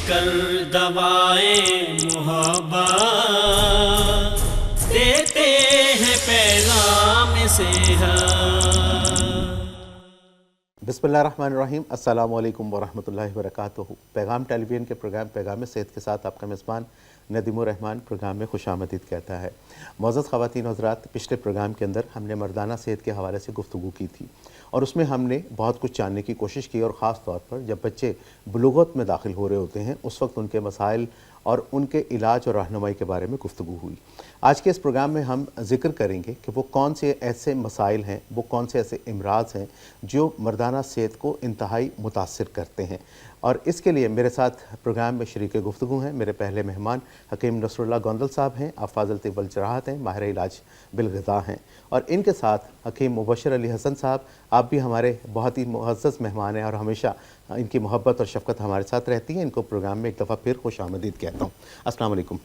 کر دوائیں محبت دیتے ہیں پیغام صحت۔ بسم اللہ الرحمن الرحیم۔ السلام علیکم ورحمۃ اللہ وبرکاتہ۔ پیغام ٹیلی ویژن کے پروگرام پیغام صحت کے ساتھ آپ کا میزبان ندیم الرحمان پروگرام میں خوش آمدید کہتا ہے۔ معزز خواتین و حضرات، پچھلے پروگرام کے اندر ہم نے مردانہ صحت کے حوالے سے گفتگو کی تھی اور اس میں ہم نے بہت کچھ جاننے کی کوشش کی، اور خاص طور پر جب بچے بلوغت میں داخل ہو رہے ہوتے ہیں اس وقت ان کے مسائل اور ان کے علاج اور رہنمائی کے بارے میں گفتگو ہوئی۔ آج کے اس پروگرام میں ہم ذکر کریں گے کہ وہ کون سے ایسے مسائل ہیں، وہ کون سے ایسے امراض ہیں جو مردانہ صحت کو انتہائی متاثر کرتے ہیں، اور اس کے لیے میرے ساتھ پروگرام میں شریک گفتگو ہیں میرے پہلے مہمان حکیم نصر اللہ گوندل صاحب ہیں، آپ فاضل طب الجراحت ہیں، ماہر علاج بالغذا ہیں، اور ان کے ساتھ حکیم مبشر علی حسن صاحب، آپ بھی ہمارے بہت ہی معزز مہمان ہیں اور ہمیشہ ان کی محبت اور شفقت ہمارے ساتھ رہتی ہے۔ ان کو پروگرام میں ایک دفعہ پھر خوش آمدید کہتا ہوں۔ السلام علیکم۔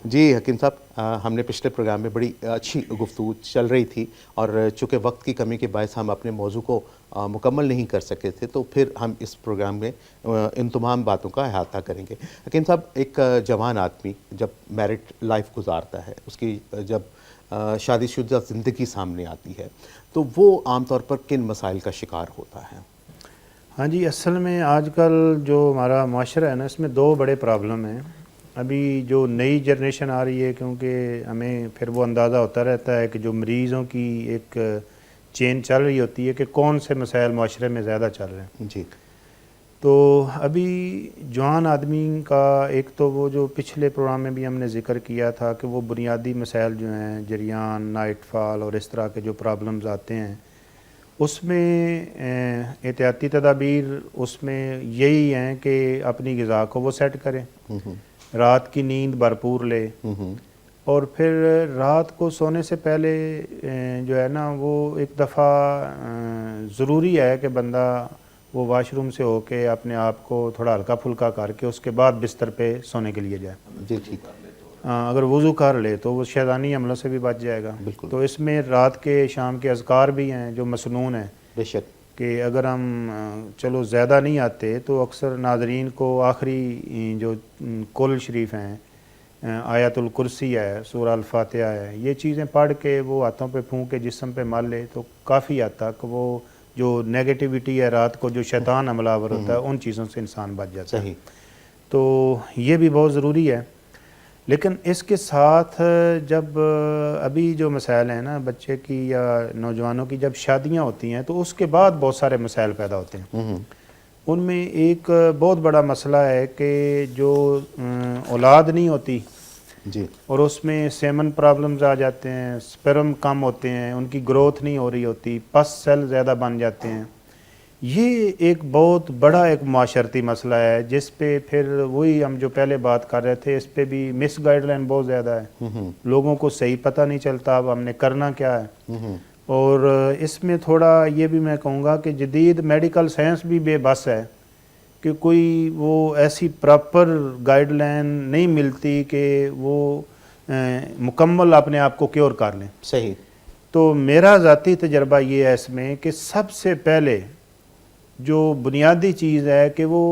جی حکیم صاحب، ہم نے پچھلے پروگرام میں بڑی اچھی گفتگو چل رہی تھی، اور چونکہ وقت کی کمی کے باعث ہم اپنے موضوع کو مکمل نہیں کر سکے تھے، تو پھر ہم اس پروگرام میں ان تمام باتوں کا احاطہ کریں گے۔ حکیم صاحب، ایک جوان آدمی جب میرڈ لائف گزارتا ہے، اس کی جب شادی شدہ زندگی سامنے آتی ہے، تو وہ عام طور پر کن مسائل کا شکار ہوتا ہے؟ ہاں جی، اصل میں آج کل جو ہمارا معاشرہ ہے نا، اس میں دو بڑے پرابلم ہیں۔ ابھی جو نئی جنریشن آ رہی ہے، کیونکہ ہمیں پھر وہ اندازہ ہوتا رہتا ہے کہ جو مریضوں کی ایک چین چل رہی ہوتی ہے کہ کون سے مسائل معاشرے میں زیادہ چل رہے ہیں۔ جی، تو ابھی جوان آدمی کا ایک تو وہ جو پچھلے پروگرام میں بھی ہم نے ذکر کیا تھا کہ وہ بنیادی مسائل جو ہیں، جریان، نائٹ فال اور اس طرح کے جو پرابلمز آتے ہیں، اس میں احتیاطی تدابیر اس میں یہی ہیں کہ اپنی غذا کو وہ سیٹ کریں، رات کی نیند بھرپور لے، اور پھر رات کو سونے سے پہلے جو ہے نا وہ ایک دفعہ ضروری ہے کہ بندہ وہ واش روم سے ہو کے اپنے آپ کو تھوڑا ہلکا پھلکا کر کے اس کے بعد بستر پہ سونے کے لیے جائے۔ جی ٹھیک۔ اگر وضو کر لے تو وہ شیطانی حملوں سے بھی بچ جائے گا۔ بالکل۔ تو اس میں رات کے شام کے اذکار بھی ہیں جو مسنون ہیں، بے شک، کہ اگر ہم چلو زیادہ نہیں آتے تو اکثر ناظرین کو آخری جو کل شریف ہیں، آیت الکرسی ہے، سورہ الفاتحہ ہے، یہ چیزیں پڑھ کے وہ ہاتھوں پہ پھونک کے جسم پہ مل لے تو کافی حد تک وہ جو نیگیٹیوٹی ہے رات کو جو شیطان حملہ آور ہوتا ہے ان چیزوں سے انسان بچ جاتا ہے۔ صحیح۔ تو یہ بھی بہت ضروری ہے۔ لیکن اس کے ساتھ جب ابھی جو مسائل ہیں نا بچے کی یا نوجوانوں کی، جب شادیاں ہوتی ہیں تو اس کے بعد بہت سارے مسائل پیدا ہوتے ہیں۔ ان میں ایک بہت بڑا مسئلہ ہے کہ جو اولاد نہیں ہوتی، جی، اور اس میں سیمن پرابلمز آ جاتے ہیں، سپرم کم ہوتے ہیں، ان کی گروتھ نہیں ہو رہی ہوتی، پس سیل زیادہ بن جاتے ہیں۔ یہ ایک بہت بڑا ایک معاشرتی مسئلہ ہے جس پہ پھر وہی ہم جو پہلے بات کر رہے تھے، اس پہ بھی مس گائیڈ لائن بہت زیادہ ہے، لوگوں کو صحیح پتہ نہیں چلتا اب ہم نے کرنا کیا ہے۔ اور اس میں تھوڑا یہ بھی میں کہوں گا کہ جدید میڈیکل سائنس بھی بے بس ہے کہ کوئی وہ ایسی پراپر گائیڈ لائن نہیں ملتی کہ وہ مکمل اپنے آپ کو کیور کر لیں۔ صحیح۔ تو میرا ذاتی تجربہ یہ ہے اس میں کہ سب سے پہلے جو بنیادی چیز ہے کہ وہ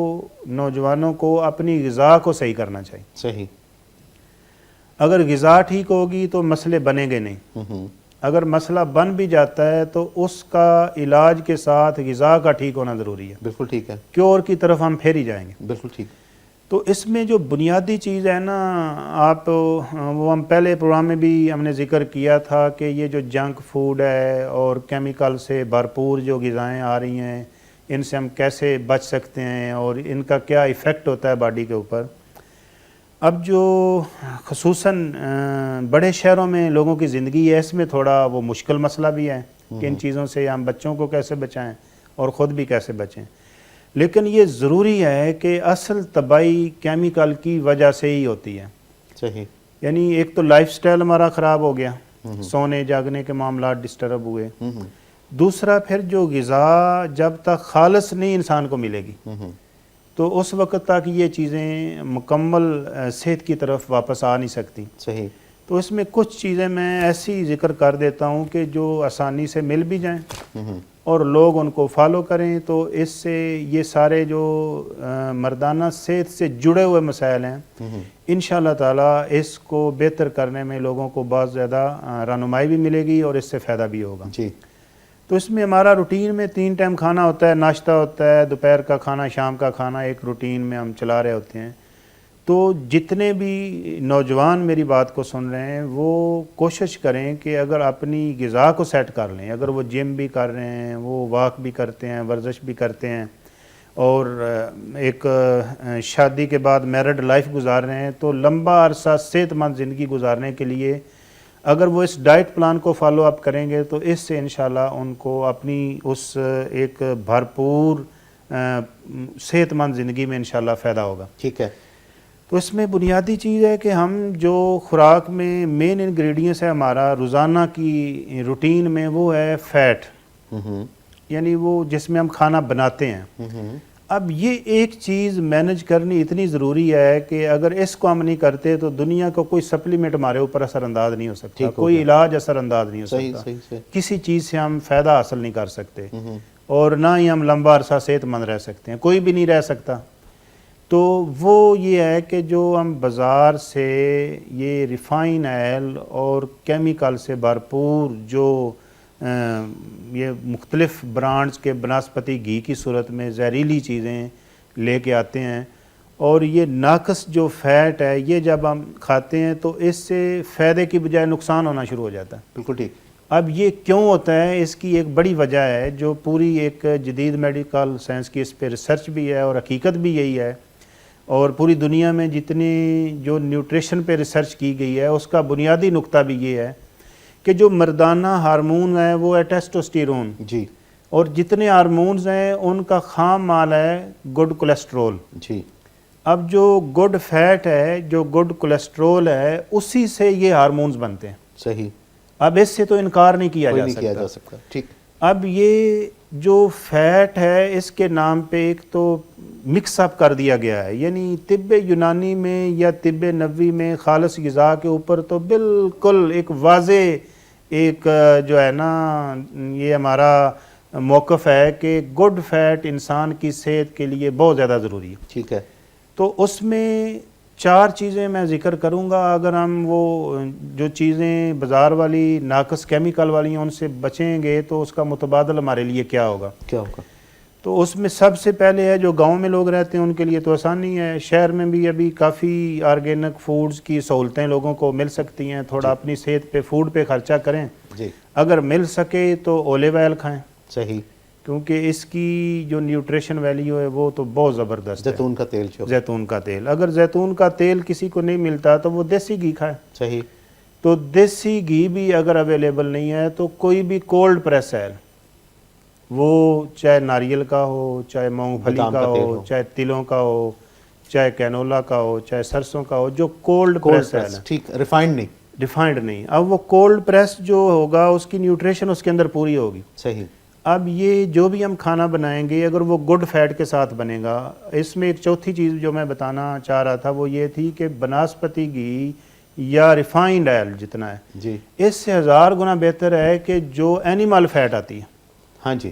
نوجوانوں کو اپنی غذا کو صحیح کرنا چاہیے۔ صحیح۔ اگر غذا ٹھیک ہوگی تو مسئلے بنیں گے نہیں، اگر مسئلہ بن بھی جاتا ہے تو اس کا علاج کے ساتھ غذا کا ٹھیک ہونا ضروری ہے۔ بالکل ٹھیک ہے۔ کیور کی طرف ہم پھر ہی جائیں گے۔ بالکل ٹھیک۔ تو اس میں جو بنیادی چیز ہے نا، آپ وہ ہم پہلے پروگرام میں بھی ہم نے ذکر کیا تھا کہ یہ جو جنک فوڈ ہے اور کیمیکل سے بھرپور جو غذائیں آ رہی ہیں، ان سے ہم کیسے بچ سکتے ہیں اور ان کا کیا ایفیکٹ ہوتا ہے باڈی کے اوپر۔ اب جو خصوصاً بڑے شہروں میں لوگوں کی زندگی ہے، اس میں تھوڑا وہ مشکل مسئلہ بھی ہے کہ ان چیزوں سے ہم بچوں کو کیسے بچائیں اور خود بھی کیسے بچیں۔ لیکن یہ ضروری ہے کہ اصل طبعی کیمیکل کی وجہ سے ہی ہوتی ہے۔ صحیح۔ یعنی ایک تو لائف سٹائل ہمارا خراب ہو گیا، سونے جاگنے کے معاملات ڈسٹرب ہوئے، دوسرا پھر جو غذا جب تک خالص نہیں انسان کو ملے گی تو اس وقت تک یہ چیزیں مکمل صحت کی طرف واپس آ نہیں سکتی۔ صحیح۔ تو اس میں کچھ چیزیں میں ایسی ذکر کر دیتا ہوں کہ جو آسانی سے مل بھی جائیں اور لوگ ان کو فالو کریں تو اس سے یہ سارے جو مردانہ صحت سے جڑے ہوئے مسائل ہیں انشاءاللہ تعالی اس کو بہتر کرنے میں لوگوں کو بہت زیادہ رہنمائی بھی ملے گی اور اس سے فائدہ بھی ہوگا. جی. تو اس میں ہمارا روٹین میں 3 ٹائم کھانا ہوتا ہے، ناشتہ ہوتا ہے، دوپہر کا کھانا، شام کا کھانا، ایک روٹین میں ہم چلا رہے ہوتے ہیں. تو جتنے بھی نوجوان میری بات کو سن رہے ہیں وہ کوشش کریں کہ اگر اپنی غذا کو سیٹ کر لیں، اگر وہ جم بھی کر رہے ہیں، وہ واک بھی کرتے ہیں، ورزش بھی کرتے ہیں اور ایک شادی کے بعد میرڈ لائف گزار رہے ہیں، تو لمبا عرصہ صحت مند زندگی گزارنے کے لیے اگر وہ اس ڈائٹ پلان کو فالو اپ کریں گے تو اس سے انشاءاللہ ان کو اپنی اس ایک بھرپور صحت مند زندگی میں انشاءاللہ فائدہ ہوگا. ٹھیک ہے. تو اس میں بنیادی چیز ہے کہ ہم جو خوراک میں مین انگریڈینٹس ہے ہمارا روزانہ کی روٹین میں وہ ہے فیٹ، یعنی وہ جس میں ہم کھانا بناتے ہیں. اب یہ ایک چیز مینج کرنی اتنی ضروری ہے کہ اگر اس کو ہم نہیں کرتے تو دنیا کا کوئی سپلیمنٹ ہمارے اوپر اثر انداز نہیں ہو سکتا، کوئی علاج اثر انداز نہیں ہو سکتا، کسی چیز سے ہم فائدہ حاصل نہیں کر سکتے اور نہ ہی ہم لمبا عرصہ صحت مند رہ سکتے ہیں، کوئی بھی نہیں رہ سکتا. تو وہ یہ ہے کہ جو ہم بازار سے یہ ریفائن آئل اور کیمیکل سے بھرپور جو یہ مختلف برانڈز کے بناسپتی گھی کی صورت میں زہریلی چیزیں لے کے آتے ہیں اور یہ ناقص جو فیٹ ہے یہ جب ہم کھاتے ہیں تو اس سے فائدے کی بجائے نقصان ہونا شروع ہو جاتا ہے. بالکل ٹھیک. اب یہ کیوں ہوتا ہے، اس کی ایک بڑی وجہ ہے جو پوری ایک جدید میڈیکل سائنس کی اس پہ ریسرچ بھی ہے اور حقیقت بھی یہی ہے، اور پوری دنیا میں جتنی جو نیوٹریشن پہ ریسرچ کی گئی ہے اس کا بنیادی نقطہ بھی یہ ہے کہ جو مردانہ ہارمون ہے وہ ہے ٹیسٹوسٹیرون. جی. اور جتنے ہارمونز ہیں ان کا خام مال ہے گڈ کولیسٹرول. جی. اب جو گڈ فیٹ ہے، جو گڈ کولیسٹرول ہے، اسی سے یہ ہارمونز بنتے ہیں. صحیح. اب اس سے تو انکار نہیں کیا جا سکتا. ٹھیک. اب یہ جو فیٹ ہے اس کے نام پہ ایک تو مکس اپ کر دیا گیا ہے، یعنی طب یونانی میں یا طب نبوی میں خالص غذا کے اوپر تو بالکل ایک واضح ایک جو ہے نا یہ ہمارا موقف ہے کہ گڈ فیٹ انسان کی صحت کے لیے بہت زیادہ ضروری ہے. ٹھیک ہے. تو اس میں 4 چیزیں میں ذکر کروں گا. اگر ہم وہ جو چیزیں بازار والی ناقص کیمیکل والی ہیں ان سے بچیں گے تو اس کا متبادل ہمارے لیے کیا ہوگا. تو اس میں سب سے پہلے ہے جو گاؤں میں لوگ رہتے ہیں ان کے لیے تو آسانی ہے. شہر میں بھی ابھی کافی آرگینک فوڈز کی سہولتیں لوگوں کو مل سکتی ہیں. تھوڑا اپنی صحت پہ فوڈ پہ خرچہ کریں. اگر مل سکے تو اولیو آئل کھائیں. صحیح. کیونکہ اس کی جو نیوٹریشن ویلیو ہے وہ تو بہت زبردست ہے. زیتون کا تیل. زیتون کا تیل، اگر زیتون کا تیل کسی کو نہیں ملتا تو وہ دیسی گھی کھائے. صحیح. تو دیسی گھی بھی اگر اویلیبل نہیں ہے تو کوئی بھی کولڈ پریس آئل، وہ چاہے ناریل کا ہو، چاہے مونگ پھلی کا ہو، چاہے تلوں کا ہو، چاہے کینولا کا ہو، چاہے سرسوں کا ہو، جو کولڈ پریس آئل ہے. ٹھیک. ریفائنڈ نہیں. اب وہ کولڈ پریس جو ہوگا اس کی نیوٹریشن اس کے اندر پوری ہوگی. صحیح. اب یہ جو بھی ہم کھانا بنائیں گے اگر وہ گڈ فیٹ کے ساتھ بنے گا. اس میں ایک چوتھی چیز جو میں بتانا چاہ رہا تھا وہ یہ تھی کہ بناسپتی گھی یا ریفائنڈ آئل جتنا ہے جی اس سے 1000 گنا بہتر ہے کہ جو اینیمل فیٹ آتی ہے. ہاں جی.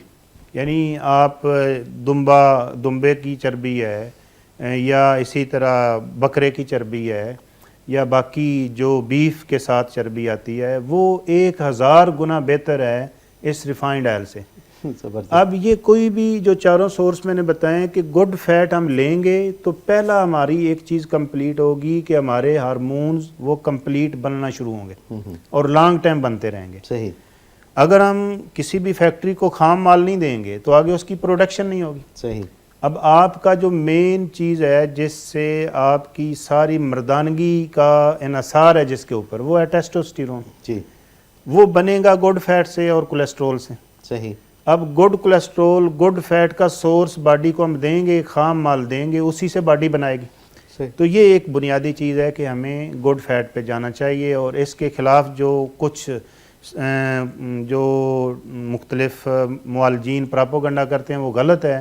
یعنی آپ دمبے کی چربی ہے یا اسی طرح بکرے کی چربی ہے یا باقی جو بیف کے ساتھ چربی آتی ہے وہ 1000 گنا بہتر ہے اس ریفائنڈ آئل سے. اب یہ کوئی بھی جو 4 سورس میں نے بتائیں کہ گڈ فیٹ ہم لیں گے تو پہلا ہماری ایک چیز کمپلیٹ ہوگی کہ ہمارے ہارمونز وہ کمپلیٹ بننا شروع ہوں گے اور لانگ ٹائم بنتے رہیں گے. صحیح. اگر ہم کسی بھی فیکٹری کو خام مال نہیں دیں گے تو آگے اس کی پروڈکشن نہیں ہوگی. صحیح. اب آپ کا جو مین چیز ہے جس سے آپ کی ساری مردانگی کا انحصار ہے جس کے اوپر وہ ہے ٹیسٹوسٹیرون. جی. وہ بنے گا گڈ فیٹ سے اور کولیسٹرول سے. صحیح. اب گڈ کولیسٹرول گڈ فیٹ کا سورس باڈی کو ہم دیں گے، خام مال دیں گے، اسی سے باڈی بنائے گی. تو یہ ایک بنیادی چیز ہے کہ ہمیں گڈ فیٹ پہ جانا چاہیے اور اس کے خلاف جو کچھ جو مختلف معالجین پراپوگنڈا کرتے ہیں وہ غلط ہے.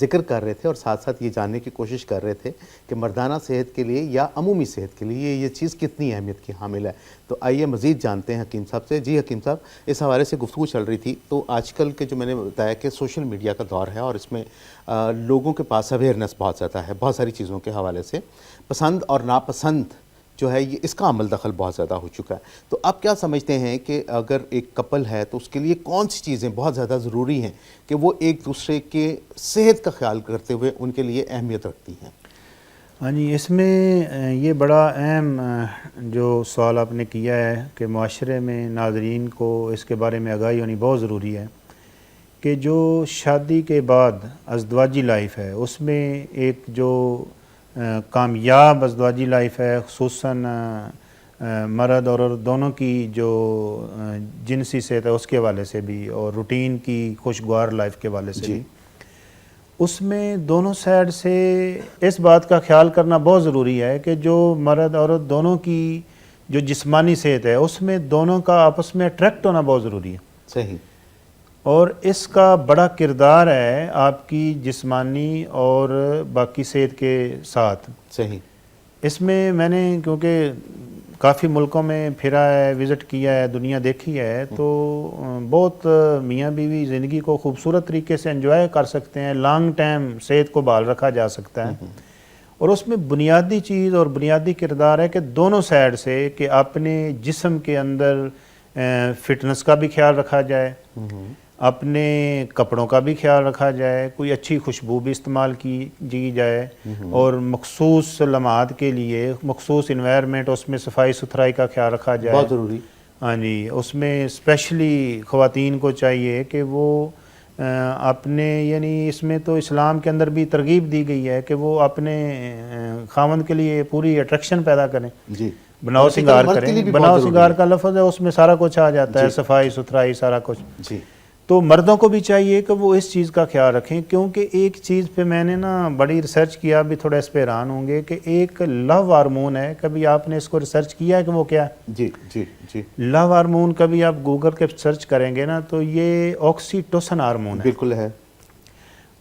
ذکر کر رہے تھے اور ساتھ ساتھ یہ جاننے کی کوشش کر رہے تھے کہ مردانہ صحت کے لیے یا عمومی صحت کے لیے یہ چیز کتنی اہمیت کی حامل ہے. تو آئیے مزید جانتے ہیں حکیم صاحب سے. جی حکیم صاحب, اس حوالے سے گفتگو چل رہی تھی, تو آج کل کے جو میں نے بتایا کہ سوشل میڈیا کا دور ہے اور اس میں لوگوں کے پاس اویئرنیس بہت زیادہ ہے بہت ساری چیزوں کے حوالے سے. پسند اور ناپسند جو ہے یہ اس کا عمل دخل بہت زیادہ ہو چکا ہے. تو آپ کیا سمجھتے ہیں کہ اگر ایک کپل ہے تو اس کے لیے کون سی چیزیں بہت زیادہ ضروری ہیں کہ وہ ایک دوسرے کے صحت کا خیال کرتے ہوئے ان کے لیے اہمیت رکھتی ہیں؟ ہاں جی, اس میں یہ بڑا اہم جو سوال آپ نے کیا ہے کہ معاشرے میں ناظرین کو اس کے بارے میں آگاہی ہونی بہت ضروری ہے کہ جو شادی کے بعد ازدواجی لائف ہے اس میں ایک جو کامیاب ازدواجی لائف ہے, خصوصاً مرد اور عورت دونوں کی جو جنسی صحت ہے اس کے حوالے سے بھی اور روٹین کی خوشگوار لائف کے حوالے سے بھی, اس میں دونوں سائڈ سے اس بات کا خیال کرنا بہت ضروری ہے کہ جو مرد عورت دونوں کی جو جسمانی صحت ہے اس میں دونوں کا آپس میں اٹریکٹ ہونا بہت ضروری ہے. صحیح. اور اس کا بڑا کردار ہے آپ کی جسمانی اور باقی صحت کے ساتھ. صحیح. اس میں نے کیونکہ کافی ملکوں میں پھرا ہے, وزٹ کیا ہے, دنیا دیکھی ہے, تو بہت میاں بیوی زندگی کو خوبصورت طریقے سے انجوائے کر سکتے ہیں, لانگ ٹائم صحت کو بحال رکھا جا سکتا ہے. اور اس میں بنیادی چیز اور بنیادی کردار ہے کہ دونوں سائڈ سے کہ اپنے جسم کے اندر فٹنس کا بھی خیال رکھا جائے, اپنے کپڑوں کا بھی خیال رکھا جائے, کوئی اچھی خوشبو بھی استعمال کی جائے, اور مخصوص لمحات کے لیے مخصوص انوائرمنٹ اس میں صفائی ستھرائی کا خیال رکھا جائے. بہت ضروری. ہاں جی, اس میں اسپیشلی خواتین کو چاہیے کہ وہ اپنے یعنی اس میں تو اسلام کے اندر بھی ترغیب دی گئی ہے کہ وہ اپنے خاوند کے لیے پوری اٹریکشن پیدا کریں. جی. بناؤ سنگار کریں. بناؤ سنگار کا لفظ ہے, اس میں سارا کچھ آ جاتا ہے, صفائی ستھرائی سارا کچھ. جی. تو مردوں کو بھی چاہیے کہ وہ اس چیز کا خیال رکھیں, کیونکہ ایک چیز پہ میں نے بڑی ریسرچ کیا, بھی تھوڑا اس پہ حیران ہوں گے کہ ایک لو ہارمون ہے, کبھی آپ نے اس کو ریسرچ کیا ہے کہ وہ کیا ہے؟ جی جی جی. لو ہارمون کبھی آپ گوگل کے سرچ کریں گے نا تو یہ آکسیٹوسن ہارمون ہے. بالکل ہے.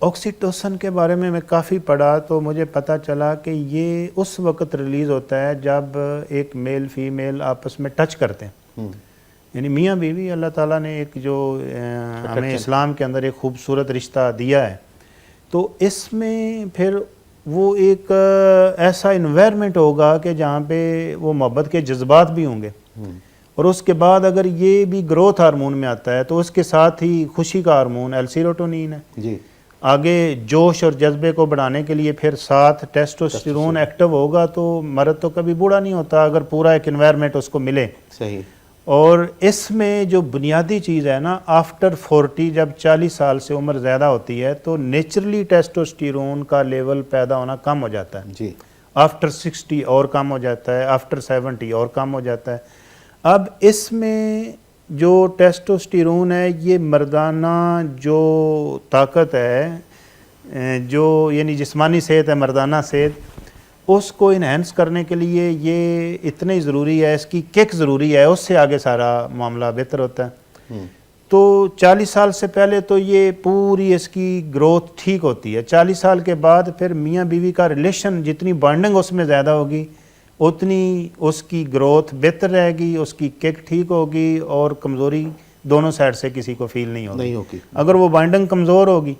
آکسیٹوسن کے بارے میں کافی پڑھا تو مجھے پتہ چلا کہ یہ اس وقت ریلیز ہوتا ہے جب ایک میل فیمیل آپس میں ٹچ کرتے ہیں, یعنی میاں بیوی اللہ تعالیٰ نے ایک جو ہمیں اسلام کے اندر ایک خوبصورت رشتہ دیا ہے, تو اس میں پھر وہ ایک ایسا انوائرمنٹ ہوگا کہ جہاں پہ وہ محبت کے جذبات بھی ہوں گے, اور اس کے بعد اگر یہ بھی گروتھ ہارمون میں آتا ہے تو اس کے ساتھ ہی خوشی کا ہارمون سیروٹونین ہے. جی. آگے جوش اور جذبے کو بڑھانے کے لیے پھر ساتھ ٹیسٹوسٹیرون ایکٹیو ہوگا, تو مرد تو کبھی بوڑھا نہیں ہوتا اگر پورا ایک انوائرمنٹ اس کو ملے. صحیح. اور اس میں جو بنیادی چیز ہے نا, آفٹر 40 جب 40 سال سے عمر زیادہ ہوتی ہے تو نیچرلی ٹیسٹوسٹیرون کا لیول پیدا ہونا کم ہو جاتا ہے. جی. آفٹر 60 اور کم ہو جاتا ہے, آفٹر 70 اور کم ہو جاتا ہے. اب اس میں جو ٹیسٹوسٹیرون ہے یہ مردانہ جو طاقت ہے, جو یعنی جسمانی صحت ہے, مردانہ صحت, اس کو انہینس کرنے کے لیے یہ اتنی ضروری ہے, اس کی کک ضروری ہے, اس سے آگے سارا معاملہ بہتر ہوتا ہے. تو 40 سال سے پہلے تو یہ پوری اس کی گروتھ ٹھیک ہوتی ہے. 40 سال کے بعد پھر میاں بیوی کا ریلیشن جتنی بانڈنگ اس میں زیادہ ہوگی اتنی اس کی گروتھ بہتر رہے گی, اس کی کک ٹھیک ہوگی, اور کمزوری دونوں سائڈ سے کسی کو فیل نہیں ہوگی. اگر وہ بانڈنگ کمزور ہوگی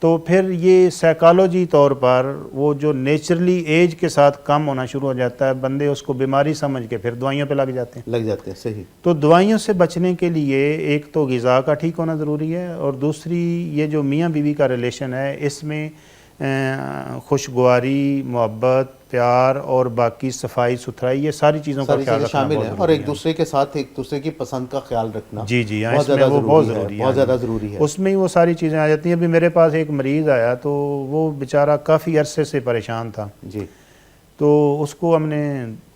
تو پھر یہ سائیکالوجی طور پر وہ جو نیچرلی ایج کے ساتھ کم ہونا شروع ہو جاتا ہے, بندے اس کو بیماری سمجھ کے پھر دوائیوں پہ لگ جاتے ہیں. صحیح. تو دوائیوں سے بچنے کے لیے ایک تو غذا کا ٹھیک ہونا ضروری ہے, اور دوسری یہ جو میاں بیوی کا ریلیشن ہے اس میں خوشگواری, محبت, پیار اور باقی صفائی ستھرائی, یہ ساری چیزوں کا خیال رکھنا شامل ہے, اور ایک دوسرے کے ساتھ ایک دوسرے کی پسند کا خیال رکھنا جی اس میں وہ بہت ضروری ہے, بہت زیادہ ضروری ہے. اس میں ہی وہ ساری چیزیں آ جاتی ہیں. ابھی میرے پاس ایک مریض آیا تو وہ بیچارہ کافی عرصے سے پریشان تھا. جی. تو اس کو ہم نے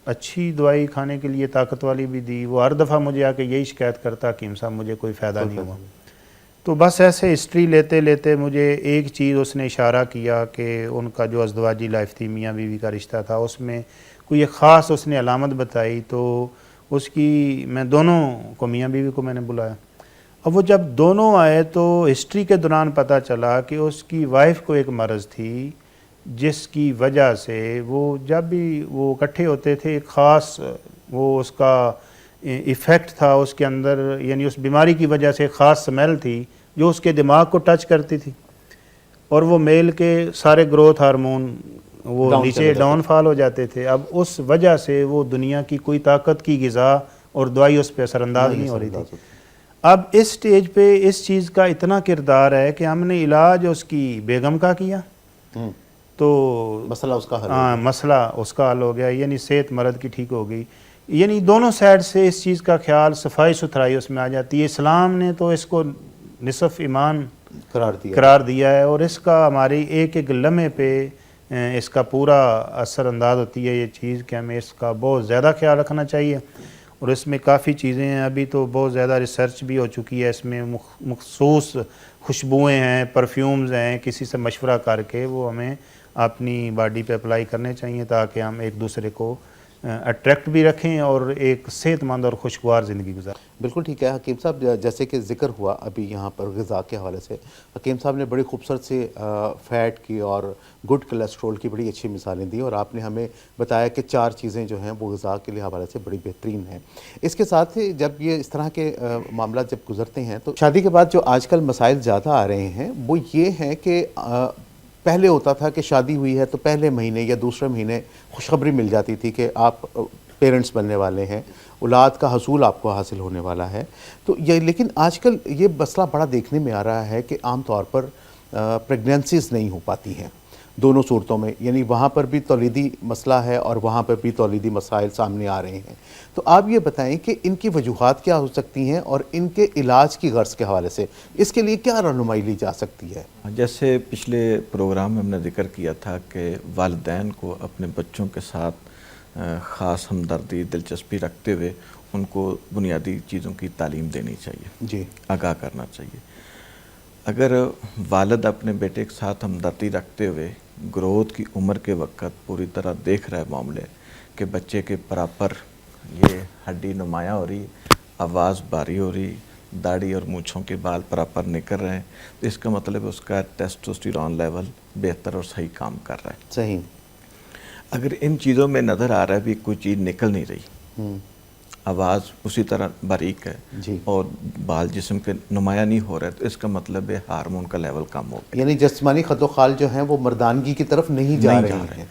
اچھی دوائی کھانے کے لیے طاقت والی بھی دی. وہ ہر دفعہ مجھے آ کے یہی شکایت کرتا, حکیم صاحب مجھے کوئی فائدہ نہیں ہوا. تو بس ایسے ہسٹری لیتے لیتے مجھے ایک چیز اس نے اشارہ کیا کہ ان کا جو ازدواجی لائف تھی, میاں بیوی کا رشتہ تھا, اس میں کوئی ایک خاص اس نے علامت بتائی. تو اس کی میں دونوں کو, میاں بیوی کو میں نے بلایا اور وہ جب دونوں آئے تو ہسٹری کے دوران پتہ چلا کہ اس کی وائف کو ایک مرض تھی جس کی وجہ سے وہ جب بھی وہ اکٹھے ہوتے تھے ایک خاص وہ اس کا ایفیکٹ تھا اس کے اندر، یعنی اس بیماری کی وجہ سے ایک خاص سمیل تھی جو اس کے دماغ کو ٹچ کرتی تھی، اور وہ میل کے سارے گروتھ ہارمون وہ نیچے ڈاؤن فال ہو جاتے تھے. اب اس وجہ سے وہ دنیا کی کوئی طاقت کی غذا اور دوائی اس پہ اثر انداز نہیں ہو رہی تھی. اب اس سٹیج پہ اس چیز کا اتنا کردار ہے کہ ہم نے علاج اس کی بیگم کا کیا تو مسئلہ اس کا حل مسئلہ اس کا حل ہو گیا، یعنی صحت مرد کی ٹھیک ہو گئی. یعنی دونوں سائڈ سے اس چیز کا خیال، صفائی ستھرائی اس میں آ جاتی ہے. اسلام نے تو اس کو نصف ایمان قرار دیا ہے، اور اس کا ہماری ایک ایک لمحے پہ اس کا پورا اثر انداز ہوتی ہے یہ چیز کہ ہمیں اس کا بہت زیادہ خیال رکھنا چاہیے. اور اس میں کافی چیزیں ہیں، ابھی تو بہت زیادہ ریسرچ بھی ہو چکی ہے اس میں، مخصوص خوشبوئیں ہیں، پرفیومز ہیں، کسی سے مشورہ کر کے وہ ہمیں اپنی باڈی پہ اپلائی کرنے چاہیے تاکہ ہم ایک دوسرے کو اٹریکٹ بھی رکھیں اور ایک صحت مند اور خوشگوار زندگی گزاریں. بالکل ٹھیک ہے حکیم صاحب. جیسے کہ ذکر ہوا ابھی یہاں پر غذا کے حوالے سے، حکیم صاحب نے بڑی خوبصورت سی فیٹ کی اور گڈ کولیسٹرول کی بڑی اچھی مثالیں دی، اور آپ نے ہمیں بتایا کہ 4 چیزیں جو ہیں وہ غذا کے حوالے سے بڑی بہترین ہیں. اس کے ساتھ ہی جب یہ اس طرح کے معاملات جب گزرتے ہیں تو شادی کے بعد جو آج کل مسائل زیادہ آ رہے ہیں وہ یہ ہیں کہ پہلے ہوتا تھا کہ شادی ہوئی ہے تو پہلے مہینے یا دوسرے مہینے خوشخبری مل جاتی تھی کہ آپ پیرنٹس بننے والے ہیں، اولاد کا حصول آپ کو حاصل ہونے والا ہے. تو یہ لیکن آج کل یہ مسئلہ بڑا دیکھنے میں آ رہا ہے کہ عام طور پر پریگنینسیز نہیں ہو پاتی ہیں دونوں صورتوں میں، یعنی وہاں پر بھی تولیدی مسئلہ ہے اور وہاں پر بھی تولیدی مسائل سامنے آ رہے ہیں. تو آپ یہ بتائیں کہ ان کی وجوہات کیا ہو سکتی ہیں اور ان کے علاج کی غرض کے حوالے سے اس کے لیے کیا رہنمائی لی جا سکتی ہے؟ جیسے پچھلے پروگرام میں ہم نے ذکر کیا تھا کہ والدین کو اپنے بچوں کے ساتھ خاص ہمدردی، دلچسپی رکھتے ہوئے ان کو بنیادی چیزوں کی تعلیم دینی چاہیے، جی آگاہ کرنا چاہیے. اگر والد اپنے بیٹے کے ساتھ ہمدردی رکھتے ہوئے گروتھ کی عمر کے وقت پوری طرح دیکھ رہا ہے معاملے کہ بچے کے برابر یہ ہڈی نمایاں ہو رہی، آواز بھاری ہو رہی، داڑھی اور مونچھوں کے بال پراپر نکل رہے ہیں، تو اس کا مطلب اس کا ٹیسٹوسٹیرون لیول بہتر اور صحیح کام کر رہا ہے. صحیح. اگر ان چیزوں میں نظر آ رہا ہے بھی کوئی چیز نکل نہیں رہی، آواز اسی طرح باریک ہے جی اور بال جسم کے نمایاں نہیں ہو رہے، تو اس کا مطلب ہے ہارمون کا لیول کم ہو گیا، یعنی جسمانی خد و خال جو ہیں وہ مردانگی کی طرف نہیں جا رہے ہیں.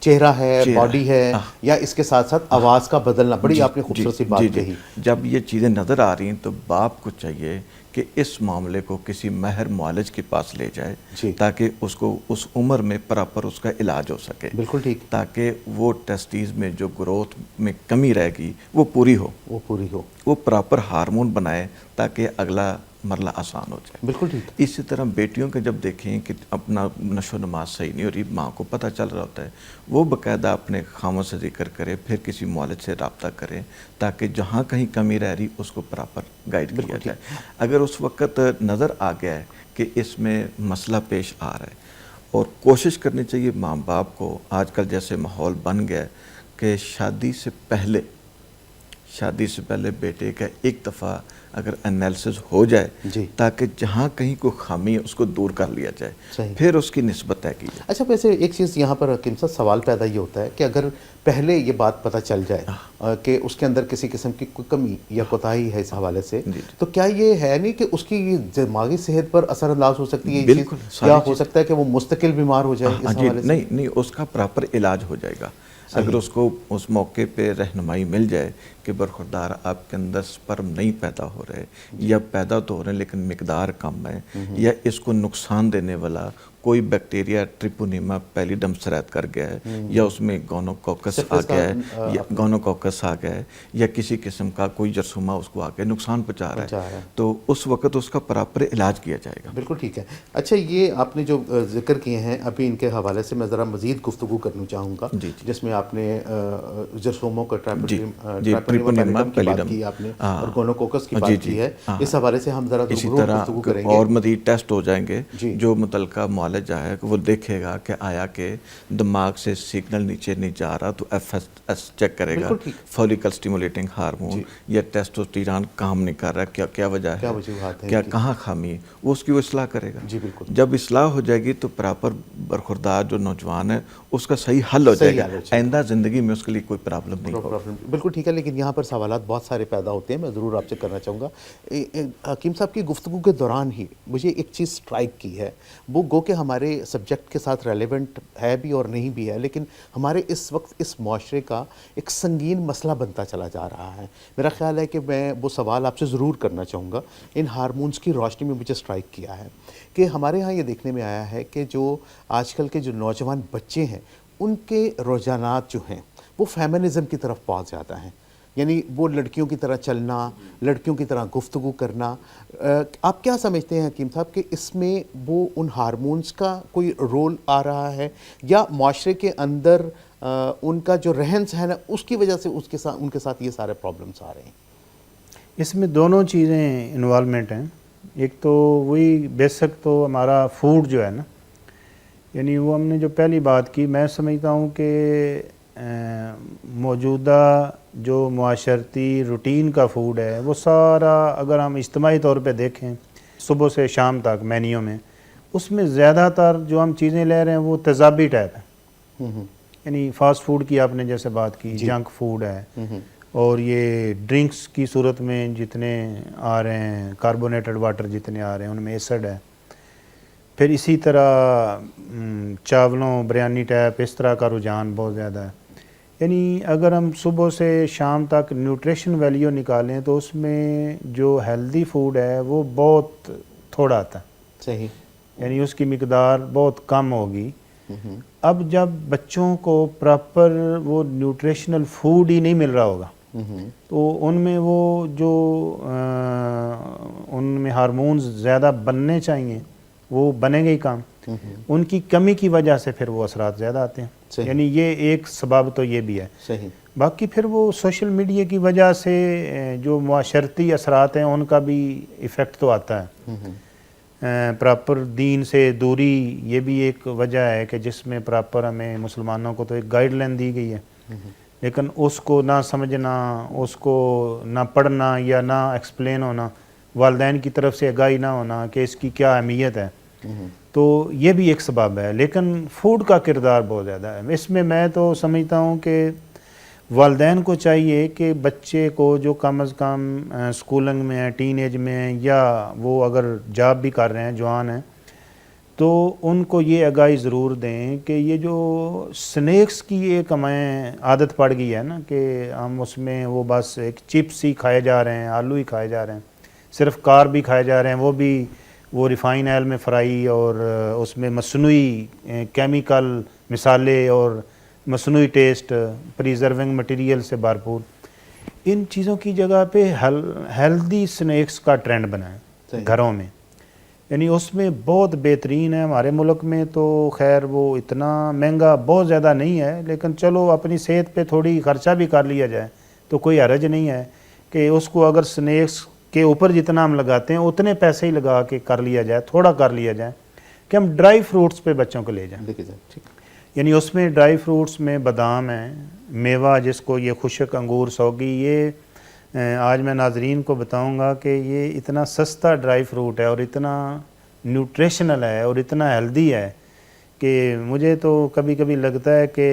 چہرہ ہے، باڈی ہے، یا اس کے ساتھ ساتھ آواز کا بدلنا. بڑی آپ نے خوبصورت سی بات کہی. جب یہ چیزیں نظر آ رہی ہیں تو باپ کو چاہیے کہ اس معاملے کو کسی ماہر معالج کے پاس لے جائے تاکہ اس کو اس عمر میں پراپر اس کا علاج ہو سکے. بالکل ٹھیک. تاکہ وہ ٹیسٹیز میں جو گروتھ میں کمی رہے گی وہ پوری ہو، وہ پراپر ہارمون بنائے تاکہ اگلا مرحلہ آسان ہو جائے. بالکل ٹھیک. اسی طرح بیٹیوں کے جب دیکھیں کہ اپنا نشو و نما صحیح نہیں ہو رہی، ماں کو پتہ چل رہا ہوتا ہے، وہ باقاعدہ اپنے خامد سے ذکر کرے، پھر کسی معالج سے رابطہ کرے تاکہ جہاں کہیں کمی رہ رہی اس کو پراپر گائیڈ کیا جائے. اگر اس وقت نظر آ گیا ہے کہ اس میں مسئلہ پیش آ رہا ہے، اور کوشش کرنی چاہیے ماں باپ کو، آج کل جیسے ماحول بن گیا ہے کہ شادی سے پہلے بیٹے کا ایک دفعہ اگر انالیسس ہو جائے تاکہ جہاں کہیں کوئی خامی ہے اس کو دور کر لیا جائے، پھر اس کی نسبت طے کی جائے. اچھا ویسے ایک چیز یہاں پر حکیم صاحب سوال پیدا یہ ہوتا ہے کہ اگر پہلے یہ بات پتہ چل جائے کہ اس کے اندر کسی قسم کی کوئی کمی یا کوتاہی ہے اس حوالے سے، تو کیا یہ ہے نہیں کہ اس کی دماغی صحت پر اثر انداز ہو سکتی ہے؟ بالکل. کیا ہو سکتا ہے کہ وہ مستقل بیمار ہو جائے اس حوالے سے؟ نہیں، اس کا پراپر علاج ہو جائے گا اگر اس کو اس موقع پہ رہنمائی مل جائے کہ برخوردار آپ کے اندر سپرم نہیں پیدا ہو رہے، یا پیدا تو ہو رہے ہیں لیکن مقدار کم ہے، یا اس کو نقصان دینے والا کوئی بیکٹیریا ٹریپونیما پیلیڈم سرایت کر گیا ہے، یا اس میں گونوکوکس آ گیا ہے، یا کسی قسم کا کوئی جرثومہ اس کو آ کے نقصان پہنچا رہا ہے، تو اس وقت اس کا پراپر علاج کیا جائے گا. بالکل ٹھیک ہے. اچھا یہ آپ نے جو ذکر کیے ہیں ابھی ان کے حوالے سے میں ذرا مزید گفتگو کرنا چاہوں گا، جس میں آپ نے جرثوموں کا ٹریپونیما کی بات کی آپ نے اور گونوکوکس کی بات کی ہے. اس حوالے سے ہم ذرا اسی طرح اور مزید ٹیسٹ ہو جائیں گے جو متعلقہ معالج نالج آئے کہ وہ دیکھے گا کہ آیا کہ دماغ سے سگنل نیچے نہیں جا رہا تو ایف ایس چیک کرے گا، فولیکل سٹیمولیٹنگ ہارمون یا ٹیسٹوسٹیرون کام نہیں کر رہا، کیا وجہ ہے، کیا کہاں خامی ہے، وہ اس کی وہ اصلاح کرے گا. جب اصلاح ہو جائے گی تو پراپر برخوردار جو نوجوان ہے اس کا صحیح حل ہو جائے گا، آئندہ زندگی میں اس کے لیے کوئی پرابلم نہیں ہوگا. بالکل ٹھیک ہے. لیکن یہاں پر سوالات بہت سارے پیدا ہوتے ہیں، میں ضرور آپ سے کرنا چاہوں گا. حکیم صاحب کی گفتگو کے دوران ہی مجھے ایک چیز سٹرائک کی ہے، وہ گو کہ ہمارے سبجیکٹ کے ساتھ ریلیونٹ ہے بھی اور نہیں بھی ہے، لیکن ہمارے اس وقت اس معاشرے کا ایک سنگین مسئلہ بنتا چلا جا رہا ہے. میرا خیال ہے کہ میں وہ سوال آپ سے ضرور کرنا چاہوں گا. ان ہارمونز کی روشنی میں مجھے سٹرائک کیا ہے کہ ہمارے ہاں یہ دیکھنے میں آیا ہے کہ جو آج کل کے جو نوجوان بچے ہیں ان کے رجحانات جو ہیں وہ فیمنزم کی طرف بہت زیادہ ہیں. یعنی وہ لڑکیوں کی طرح چلنا، لڑکیوں کی طرح گفتگو کرنا. آپ کیا سمجھتے ہیں حکیم صاحب کہ اس میں وہ ان ہارمونز کا کوئی رول آ رہا ہے یا معاشرے کے اندر ان کا جو رہن سہن ہے اس کی وجہ سے ان کے ساتھ یہ سارے پرابلمس آ رہے ہیں؟ اس میں دونوں چیزیں انوالومنٹ ہیں. ایک تو وہی بیسک تو ہمارا فوڈ جو ہے نا، یعنی وہ ہم نے جو پہلی بات کی، میں سمجھتا ہوں کہ موجودہ جو معاشرتی روٹین کا فوڈ ہے وہ سارا اگر ہم اجتماعی طور پہ دیکھیں صبح سے شام تک مینیو میں، اس میں زیادہ تر جو ہم چیزیں لے رہے ہیں وہ تیزابی ٹائپ ہے. یعنی فاسٹ فوڈ کی آپ نے جیسے بات کی، جنک فوڈ ہے، اور یہ ڈرنکس کی صورت میں جتنے آ رہے ہیں، کاربونیٹڈ واٹر جتنے آ رہے ہیں ان میں ایسڈ ہے. پھر اسی طرح چاولوں بریانی ٹائپ اس طرح کا رجحان بہت زیادہ ہے. یعنی اگر ہم صبح سے شام تک نیوٹریشن ویلیو نکالیں تو اس میں جو ہیلدی فوڈ ہے وہ بہت تھوڑا آتا ہے. صحیح. یعنی اس کی مقدار بہت کم ہوگی. اب جب بچوں کو پراپر وہ نیوٹریشنل فوڈ ہی نہیں مل رہا ہوگا تو ان میں وہ جو ان میں ہارمونز زیادہ بننے چاہیے وہ بنیں گے ہی کام. ان کی کمی کی وجہ سے پھر وہ اثرات زیادہ آتے ہیں. یعنی یہ ایک سبب تو یہ بھی ہے. صحیح. باقی پھر وہ سوشل میڈیا کی وجہ سے جو معاشرتی اثرات ہیں ان کا بھی ایفیکٹ تو آتا ہے. پراپر دین سے دوری یہ بھی ایک وجہ ہے کہ جس میں پراپر ہمیں مسلمانوں کو تو ایک گائیڈ لائن دی گئی ہے، لیکن اس کو نہ سمجھنا، اس کو نہ پڑھنا یا نہ ایکسپلین ہونا، والدین کی طرف سے آگاہی نہ ہونا کہ اس کی کیا اہمیت ہے، تو یہ بھی ایک سبب ہے. لیکن فوڈ کا کردار بہت زیادہ ہے اس میں تو سمجھتا ہوں کہ والدین کو چاہیے کہ بچے کو جو کم از کم اسکولنگ میں ہیں، ٹین ایج میں ہیں، یا وہ اگر جاب بھی کر رہے ہیں، جوان ہیں، تو ان کو یہ آگاہی ضرور دیں کہ یہ جو سنیکس کی ایک ہمیں عادت پڑ گئی ہے نا کہ ہم اس میں وہ بس ایک چپس ہی کھائے جا رہے ہیں، آلو ہی کھائے جا رہے ہیں، صرف کارب بھی کھائے جا رہے ہیں، وہ بھی وہ ریفائن آئل میں فرائی، اور اس میں مصنوعی کیمیکل مسالے اور مصنوعی ٹیسٹ، پریزرونگ مٹیریل سے بھرپور. ان چیزوں کی جگہ پہ ہیلدی سنیکس کا ٹرینڈ بنائیں گھروں میں. یعنی اس میں بہت بہترین ہے. ہمارے ملک میں تو خیر وہ اتنا مہنگا بہت زیادہ نہیں ہے، لیکن چلو اپنی صحت پہ تھوڑی خرچہ بھی کر لیا جائے تو کوئی حرج نہیں ہے کہ اس کو اگر سنیکس کے اوپر جتنا ہم لگاتے ہیں اتنے پیسے ہی لگا کے کر لیا جائے، تھوڑا کر لیا جائے کہ ہم ڈرائی فروٹس پہ بچوں کو لے جائیں. یعنی اس میں ڈرائی فروٹس میں بادام ہیں، میوہ جس کو یہ خشک انگور سوگی، یہ آج میں ناظرین کو بتاؤں گا کہ یہ اتنا سستا ڈرائی فروٹ ہے اور اتنا نیوٹریشنل ہے اور اتنا ہیلدی ہے کہ مجھے تو کبھی کبھی لگتا ہے کہ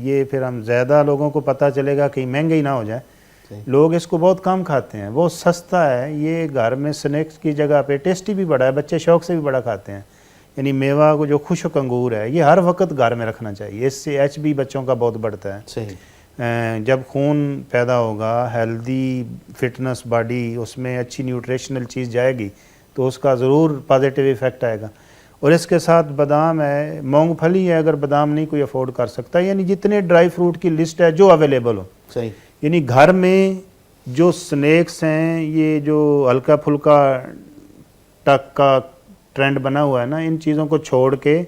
یہ پھر ہم زیادہ لوگوں کو پتہ چلے گا کہ مہنگا ہی نہ ہو جائے. لوگ اس کو بہت کم کھاتے ہیں، بہت سستا ہے. یہ گھر میں سنیکس کی جگہ پہ ٹیسٹی بھی بڑا ہے، بچے شوق سے بھی بڑا کھاتے ہیں. یعنی میوہ کو جو خشک انگور ہے یہ ہر وقت گھر میں رکھنا چاہیے. اس سے ایچ بی بچوں کا بہت بڑھتا ہے. صحیح. جب خون پیدا ہوگا، ہیلدی فٹنس باڈی، اس میں اچھی نیوٹریشنل چیز جائے گی تو اس کا ضرور پازیٹیو ایفیکٹ آئے گا. اور اس کے ساتھ بادام ہے، مونگ پھلی ہے اگر بادام نہیں کوئی افورڈ کر سکتا. یعنی جتنے ڈرائی فروٹ کی لسٹ ہے جو اویلیبل ہو. صحیح. یعنی گھر میں جو سنیکس ہیں، یہ جو ہلکا پھلکا ٹک کا ٹرینڈ بنا ہوا ہے نا، ان چیزوں کو چھوڑ کے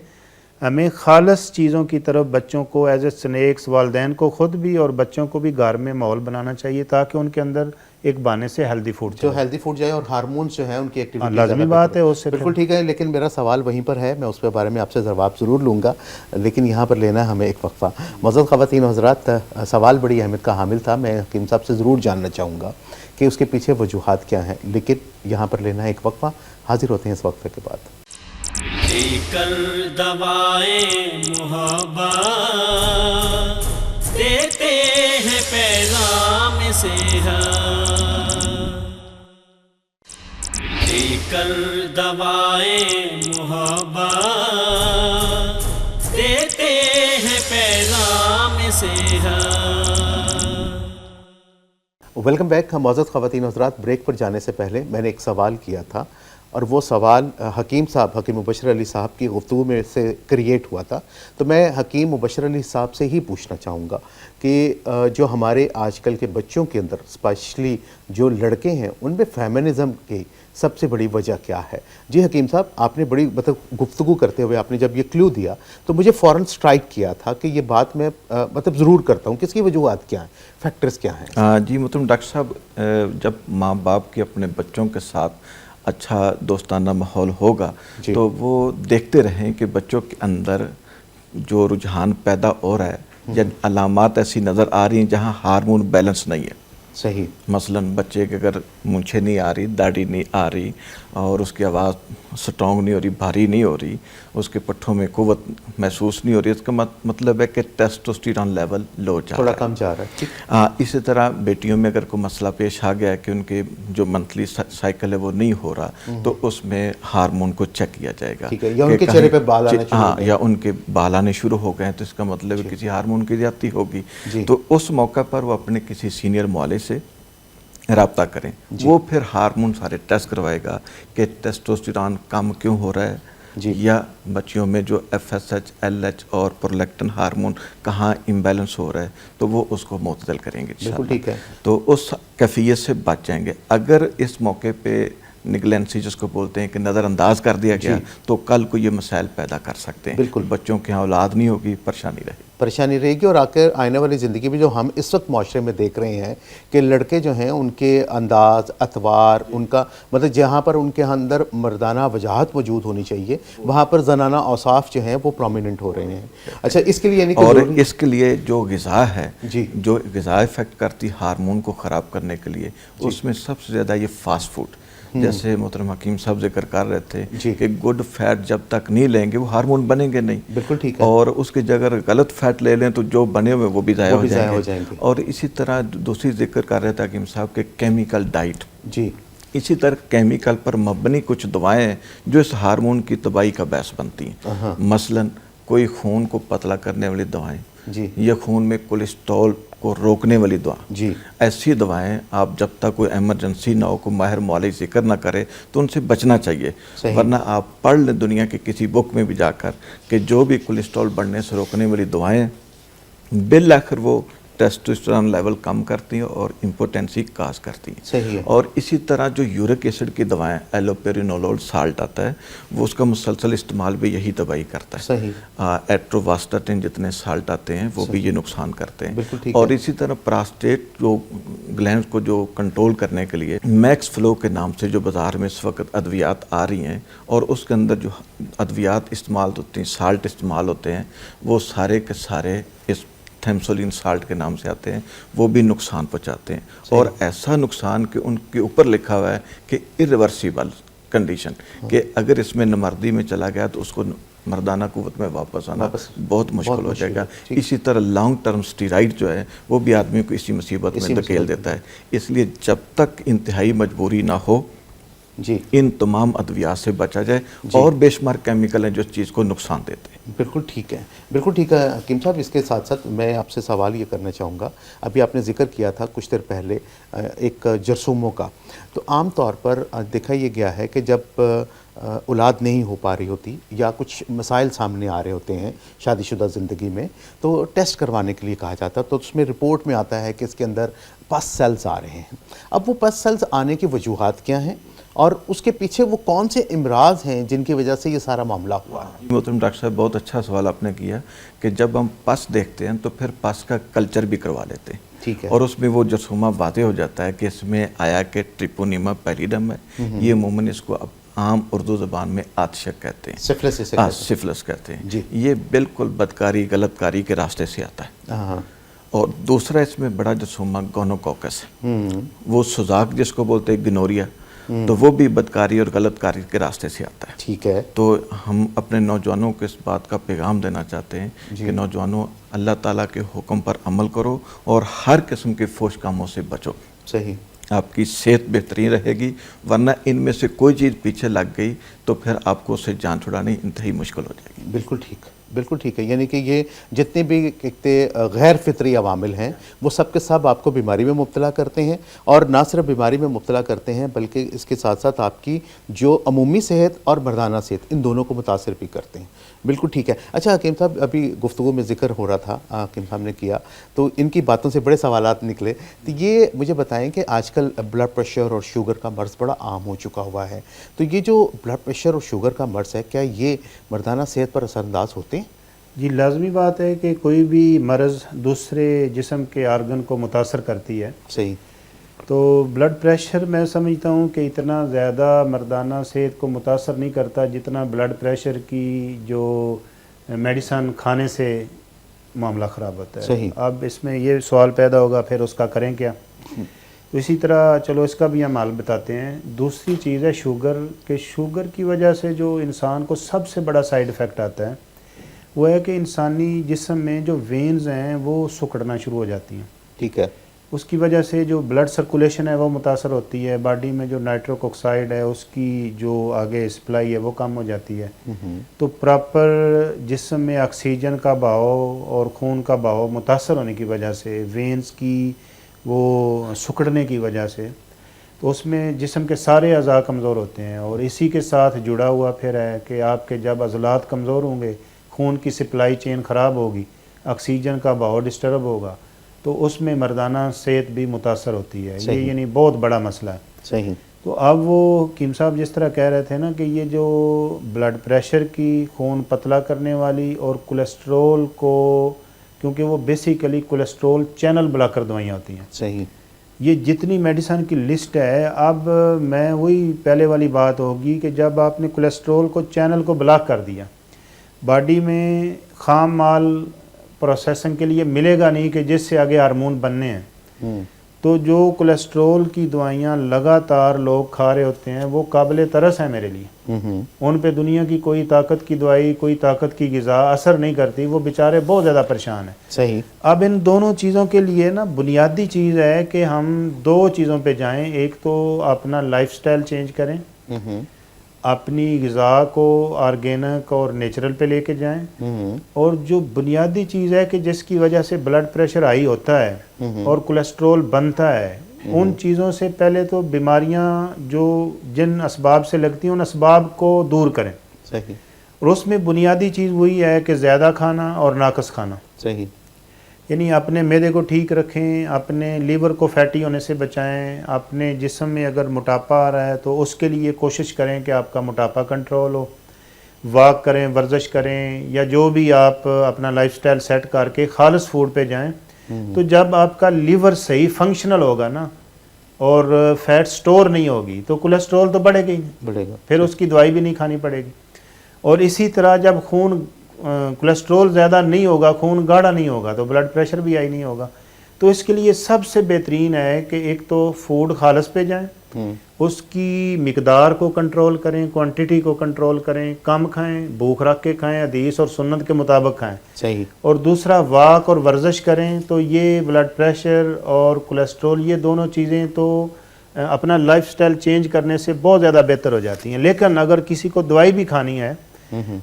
ہمیں خالص چیزوں کی طرف بچوں کو ایز اے سنیکس، والدین کو خود بھی اور بچوں کو بھی گھر میں ماحول بنانا چاہیے تاکہ ان کے اندر ایک بانے سے ہیلدی فوڈ جو ہیلدی فوڈ جائے اور ہارمونز جو ہیں ان کی ایکٹیویٹی لازمی بات ہے اس سے بالکل ٹھیک ہے. لیکن میرا سوال وہیں پر ہے، میں اس پہ بارے میں آپ سے جواب ضرور لوں گا، لیکن یہاں پر لینا ہے ہمیں ایک وقفہ. معزز خواتین و حضرات، سوال بڑی اہمیت کا حامل تھا، میں حکیم صاحب سے ضرور جاننا چاہوں گا کہ اس کے پیچھے وجوہات کیا ہیں، لیکن یہاں پر لینا ہے ایک وقفہ. حاضر ہوتے ہیں اس وقفے کے بعد. لے کر دوائیں محبت دیتے ہیں پیغام صحت، لے کر دوائیں محبت دیتے ہیں پیغام صحت. Welcome back. معزز خواتین و حضرات، بریک پر جانے سے پہلے میں نے ایک سوال کیا تھا، اور وہ سوال حکیم مبشر علی صاحب کی گفتگو میں سے کریٹ ہوا تھا. تو میں حکیم مبشر علی صاحب سے ہی پوچھنا چاہوں گا کہ جو ہمارے آج کل کے بچوں کے اندر اسپیشلی جو لڑکے ہیں ان میں فیمنزم کی سب سے بڑی وجہ کیا ہے؟ جی حکیم صاحب، آپ نے بڑی گفتگو کرتے ہوئے آپ نے جب یہ کلیو دیا تو مجھے فوراً سٹرائک کیا تھا کہ یہ بات میں ضرور کرتا ہوں. کس کی وجوہات کیا ہیں، فیکٹرز کیا ہیں؟ جی ڈاکٹر صاحب، جب ماں باپ کے اپنے بچوں کے ساتھ اچھا دوستانہ ماحول ہوگا تو وہ دیکھتے رہیں کہ بچوں کے اندر جو رجحان پیدا ہو رہا ہے یا علامات ایسی نظر آ رہی ہیں جہاں ہارمون بیلنس نہیں ہے. صحیح. مثلا بچے کے اگر مونچھیں نہیں آ رہی، داڑھی نہیں آ رہی، اور اس کی آواز سٹرونگ نہیں ہو رہی، بھاری نہیں ہو رہی، اس کے پٹھوں میں قوت محسوس نہیں ہو رہی، اس کا مطلب ہے کہ ٹیسٹوسٹیرون لیول لو جا رہا ہے، تھوڑا کم جا رہا ہے. اسی طرح بیٹیوں میں اگر کوئی مسئلہ پیش آ گیا ہے کہ ان کے جو منتھلی سائیکل ہے وہ نہیں ہو رہا تو اس میں ہارمون کو چیک کیا جائے گا. یا ان کے چہرے پہ بال آنے شروع یا ان کے بال آنے شروع ہو گئے ہیں تو اس کا مطلب ہے کسی ہارمون کی زیادتی ہوگی. تو اس موقع پر وہ اپنے کسی سینئر معالج سے رابطہ کریں. وہ پھر ہارمون سارے ٹیسٹ کروائے گا کہ ٹیسٹوسٹیرون کم کیوں ہو رہا ہے، یا بچیوں میں جو F S H, L H اور پرولیکٹن ہارمون کہاں امبیلنس ہو رہا ہے تو وہ اس کو معتدل کریں گے بالکل ٹھیک ہے. تو اس کیفیت سے بچ جائیں گے. اگر اس موقع پہ نگلینسی جس کو بولتے ہیں کہ نظر انداز کر دیا گیا تو کل کو یہ مسائل پیدا کر سکتے ہیں. بالکل. بچوں کے ہاں اولاد نہیں ہوگی، پریشانی رہے گی. اور آخر آنے والی زندگی میں جو ہم اس وقت معاشرے میں دیکھ رہے ہیں کہ لڑکے جو ہیں ان کے انداز، اطوار، ان کا جہاں پر ان کے اندر مردانہ وجاہت موجود ہونی چاہیے وہاں پر زنانہ اوصاف جو ہیں وہ پرومیننٹ ہو رہے ہیں. اچھا، اس کے لیے اور اس کے لیے جو غذا ہے، جو غذا افیکٹ کرتی ہارمون کو خراب کرنے کے لیے، اس میں سب سے زیادہ یہ فاسٹ فوڈ، جیسے محترم حکیم صاحب ذکر کر رہے تھے کہ گڈ فیٹ جب تک نہیں لیں گے وہ ہارمون بنیں گے نہیں. بالکل ٹھیک ہے. اور اس کی جگہ اگر غلط فیٹ لے لیں تو جو بنے ہوئے وہ بھی ضائع ہو جائیں گے. اور اسی طرح دوسری ذکر کر رہے تھے حکیم صاحب کے کیمیکل ڈائٹ. اسی طرح کیمیکل پر مبنی کچھ دوائیں ہیں جو اس ہارمون کی تباہی کا باعث بنتی ہیں. مثلا کوئی خون کو پتلا کرنے والی دوائیں، یا خون میں کولیسٹرول کو روکنے والی دوا، ایسی دوائیں آپ جب تک کوئی ایمرجنسی نہ ہو، کوئی ماہر معالج ذکر نہ کرے تو ان سے بچنا چاہیے. ورنہ آپ پڑھ لیں دنیا کے کسی بک میں بھی جا کر کہ جو بھی کولیسٹرول بڑھنے سے روکنے والی دوائیں بالآخر وہ ٹیسٹوسٹیرون لیول کم کرتی ہیں اور امپوٹنسی کاز کرتی ہیں. اور اسی طرح جو یورک ایسڈ کی دوائیں، ایلوپیرینولول سالٹ آتا ہے، وہ اس کا مسلسل استعمال بھی یہی تباہی کرتا ہے. ایٹروواسٹاٹن جتنے سالٹ آتے ہیں وہ بھی یہ نقصان کرتے ہیں. اور اسی طرح پراسٹیٹ جو گلینڈ کو جو کنٹرول کرنے کے لیے میکس فلو کے نام سے جو بازار میں اس وقت ادویات آ رہی ہیں، اور اس کے اندر جو ادویات استعمال ہوتی ہیں، سالٹ استعمال ہوتے ہیں، وہ سارے کے سارے اس تھیمسولین سالٹ کے نام سے آتے ہیں، وہ بھی نقصان پہنچاتے ہیں. اور ایسا نقصان کہ ان کے اوپر لکھا ہوا ہے کہ irreversible کنڈیشن، کہ اگر اس میں نامردی میں چلا گیا تو اس کو مردانہ قوت میں واپس آنا بہت مشکل ہو جائے گا. اسی طرح لانگ ٹرم سٹیرائڈ جو ہے وہ بھی آدمی کو اسی مصیبت میں دھکیل دیتا ہے. اس لیے جب تک انتہائی مجبوری نہ ہو ان تمام ادویات سے بچا جائے. اور بے شمار کیمیکل ہیں جو اس چیز کو نقصان دیتے ہیں. بالکل ٹھیک ہے، بالکل ٹھیک ہے حکیم صاحب. اس کے ساتھ ساتھ میں آپ سے سوال یہ کرنا چاہوں گا، ابھی آپ نے ذکر کیا تھا کچھ دیر پہلے ایک جرثوموں کا. تو عام طور پر دیکھا یہ گیا ہے کہ جب اولاد نہیں ہو پا رہی ہوتی یا کچھ مسائل سامنے آ رہے ہوتے ہیں شادی شدہ زندگی میں، تو ٹیسٹ کروانے کے لیے کہا جاتا ہے. تو اس میں رپورٹ میں آتا ہے کہ اس کے اندر پس سیلز آ رہے ہیں. اب وہ پس سیلز آنے کی وجوہات کیا ہیں اور اس کے پیچھے وہ کون سے امراض ہیں جن کی وجہ سے یہ سارا معاملہ ہوا ہے؟ محترم ڈاکٹر صاحب بہت اچھا سوال آپ نے کیا کہ جب ہم پس دیکھتے ہیں تو پھر پس کا کلچر بھی کروا لیتے ہیں، ٹھیک ہے، اور اس میں وہ جرثومہ واضح ہو جاتا ہے کہ اس میں آیا کہ ٹریپونیما پیلیڈم ہے، یہ عموماً اس کو عام اردو زبان میں آتشک کہتے ہیں، سفلس کہتے ہیں جی، یہ بالکل بدکاری غلط کاری کے راستے سے آتا ہے۔ ہاں، اور دوسرا اس میں بڑا جرثومہ گونوکوکس ہے، وہ سوزاک جس کو بولتے ہیں گنوریا، تو وہ بھی بدکاری اور غلط کاری کے راستے سے آتا ہے۔ ٹھیک ہے، تو ہم اپنے نوجوانوں کو اس بات کا پیغام دینا چاہتے ہیں کہ نوجوانوں اللہ تعالیٰ کے حکم پر عمل کرو اور ہر قسم کے فحش کاموں سے بچو، صحیح، آپ کی صحت بہترین رہے گی، ورنہ ان میں سے کوئی چیز پیچھے لگ گئی تو پھر آپ کو اسے جان چھڑانی انتہائی مشکل ہو جائے گی۔ بالکل ٹھیک، بالکل ٹھیک ہے، یعنی کہ یہ جتنے بھی غیر فطری عوامل ہیں وہ سب کے سب آپ کو بیماری میں مبتلا کرتے ہیں، اور نہ صرف بیماری میں مبتلا کرتے ہیں بلکہ اس کے ساتھ ساتھ آپ کی جو عمومی صحت اور مردانہ صحت ان دونوں کو متاثر بھی کرتے ہیں۔ بالکل ٹھیک ہے۔ اچھا حکیم صاحب، ابھی گفتگو میں ذکر ہو رہا تھا، حکیم صاحب نے کیا تو ان کی باتوں سے بڑے سوالات نکلے، تو یہ مجھے بتائیں کہ آج کل بلڈ پریشر اور شوگر کا مرض بڑا عام ہو چکا ہوا ہے، تو یہ جو بلڈ پریشر اور شوگر کا مرض ہے کیا یہ مردانہ صحت پر اثر انداز ہوتے ہیں؟ جی لازمی بات ہے کہ کوئی بھی مرض دوسرے جسم کے آرگن کو متاثر کرتی ہے۔ صحیح، تو بلڈ پریشر میں سمجھتا ہوں کہ اتنا زیادہ مردانہ صحت کو متاثر نہیں کرتا جتنا بلڈ پریشر کی جو میڈیسن کھانے سے معاملہ خراب ہوتا ہے۔ صحیح۔ اب اس میں یہ سوال پیدا ہوگا پھر اس کا کریں کیا؟ تو اسی طرح چلو اس کا بھی ہم حل بتاتے ہیں۔ دوسری چیز ہے شوگر، کہ شوگر کی وجہ سے جو انسان کو سب سے بڑا سائیڈ ایفیکٹ آتا ہے وہ ہے کہ انسانی جسم میں جو وینز ہیں وہ سکڑنا شروع ہو جاتی ہیں۔ ٹھیک ہے، اس کی وجہ سے جو بلڈ سرکولیشن ہے وہ متاثر ہوتی ہے، باڈی میں جو نائٹرک آکسائڈ ہے اس کی جو آگے سپلائی ہے وہ کم ہو جاتی ہے، تو پراپر جسم میں آکسیجن کا بہاؤ اور خون کا بہاؤ متاثر ہونے کی وجہ سے، وینز کی وہ سکڑنے کی وجہ سے، تو اس میں جسم کے سارے اعضاء کمزور ہوتے ہیں، اور اسی کے ساتھ جڑا ہوا پھر ہے کہ آپ کے جب عضلات کمزور ہوں گے، خون کی سپلائی چین خراب ہوگی، آکسیجن کا بہاؤ ڈسٹرب ہوگا، تو اس میں مردانہ صحت بھی متاثر ہوتی ہے۔ یہ یعنی بہت بڑا مسئلہ ہے۔ صحیح۔ تو اب وہ حکیم صاحب جس طرح کہہ رہے تھے نا کہ یہ جو بلڈ پریشر کی، خون پتلا کرنے والی اور کولیسٹرول کو، کیونکہ وہ بیسیکلی کولیسٹرول چینل بلاکر دوائیاں ہوتی ہیں، صحیح، یہ جتنی میڈیسن کی لسٹ ہے، اب میں وہی پہلے والی بات ہوگی کہ جب آپ نے کولیسٹرول کو چینل کو بلاک کر دیا، باڈی میں خام مال پروسیسنگ کے لیے ملے گا نہیں کہ جس سے آگے ہارمون بننے ہیں، تو جو کولیسٹرول کی دوائیاں لگاتار لوگ کھا رہے ہوتے ہیں وہ قابل ترس ہے میرے لیے۔ ان پہ دنیا کی کوئی طاقت کی دوائی، کوئی طاقت کی غذا اثر نہیں کرتی، وہ بیچارے بہت زیادہ پریشان ہیں۔ صحیح۔ اب ان دونوں چیزوں کے لیے نا بنیادی چیز ہے کہ ہم دو چیزوں پہ جائیں، ایک تو اپنا لائف سٹائل چینج کریں، اپنی غذا کو آرگینک اور نیچرل پہ لے کے جائیں، اور جو بنیادی چیز ہے کہ جس کی وجہ سے بلڈ پریشر ہائی ہوتا ہے اور کولیسٹرول بنتا ہے، ان چیزوں سے پہلے تو بیماریاں جو جن اسباب سے لگتی ہیں ان اسباب کو دور کریں۔ صحیح۔ اور اس میں بنیادی چیز وہی ہے کہ زیادہ کھانا اور ناقص کھانا، صحیح، یعنی اپنے معدے کو ٹھیک رکھیں، اپنے لیور کو فیٹی ہونے سے بچائیں، اپنے جسم میں اگر موٹاپا آ رہا ہے تو اس کے لیے کوشش کریں کہ آپ کا موٹاپا کنٹرول ہو، واک کریں، ورزش کریں، یا جو بھی آپ اپنا لائف سٹائل سیٹ کر کے خالص فوڈ پہ جائیں۔ تو جب آپ کا لیور صحیح فنکشنل ہوگا نا اور فیٹ سٹور نہیں ہوگی تو کولیسٹرول تو بڑھے گا ہی، بڑھے گا، پھر اس کی دوائی بھی نہیں کھانی پڑے گی۔ اور اسی طرح جب خون کولیسٹرول زیادہ نہیں ہوگا، خون گاڑھا نہیں ہوگا تو بلڈ پریشر بھی ہائی نہیں ہوگا۔ تو اس کے لیے سب سے بہترین ہے کہ ایک تو فوڈ خالص پہ جائیں، اس کی مقدار کو کنٹرول کریں، کوانٹیٹی کو کنٹرول کریں، کم کھائیں، بھوک رکھ کے کھائیں، حدیث اور سنت کے مطابق کھائیں۔ صحیح۔ اور دوسرا واک اور ورزش کریں، تو یہ بلڈ پریشر اور کولیسٹرول یہ دونوں چیزیں تو اپنا لائف سٹائل چینج کرنے سے بہت زیادہ بہتر ہو جاتی ہیں۔ لیکن اگر کسی کو دوائی بھی کھانی ہے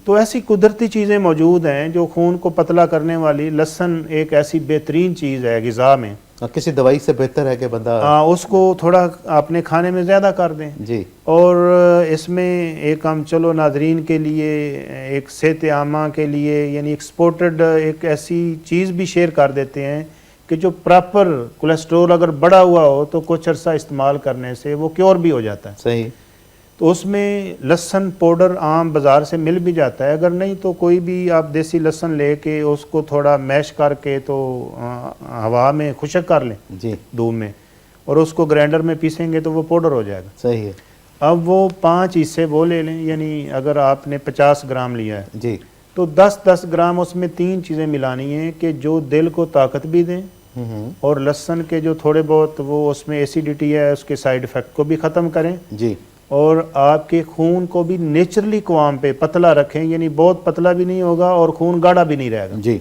تو ایسی قدرتی چیزیں موجود ہیں جو خون کو پتلا کرنے والی، لہسن ایک ایسی بہترین چیز ہے غذا میں، کسی دوائی سے بہتر ہے کہ بندہ اس کو تھوڑا اپنے کھانے میں زیادہ کر دیں۔ جی۔ اور اس میں ایک ہم چلو ناظرین کے لیے ایک صحت عامہ کے لیے یعنی ایکسپورٹڈ ایک ایسی چیز بھی شیئر کر دیتے ہیں کہ جو پراپر کولیسٹرول اگر بڑھا ہوا ہو تو کچھ عرصہ استعمال کرنے سے وہ کیور بھی ہو جاتا ہے۔ صحیح۔ تو اس میں لہسن پاؤڈر عام بازار سے مل بھی جاتا ہے، اگر نہیں تو کوئی بھی آپ دیسی لہسن لے کے اس کو تھوڑا میش کر کے تو ہوا میں خشک کر لیں جی دھوپ میں، اور اس کو گرائنڈر میں پیسیں گے تو وہ پاؤڈر ہو جائے گا. صحیح ہے. اب وہ 5 حصے وہ لے لیں، یعنی اگر آپ نے 50 گرام لیا ہے جی تو 10 گرام اس میں 3 چیزیں ملانی ہیں کہ جو دل کو طاقت بھی دیں، اور لہسن کے جو تھوڑے بہت وہ اس میں ایسیڈیٹی ہے اس کے سائیڈ ایفیکٹ کو بھی ختم کریں، جی اور آپ کے خون کو بھی نیچرلی قوام پہ پتلا رکھیں، یعنی بہت پتلا بھی نہیں ہوگا اور خون گاڑھا بھی نہیں رہے گا. جی.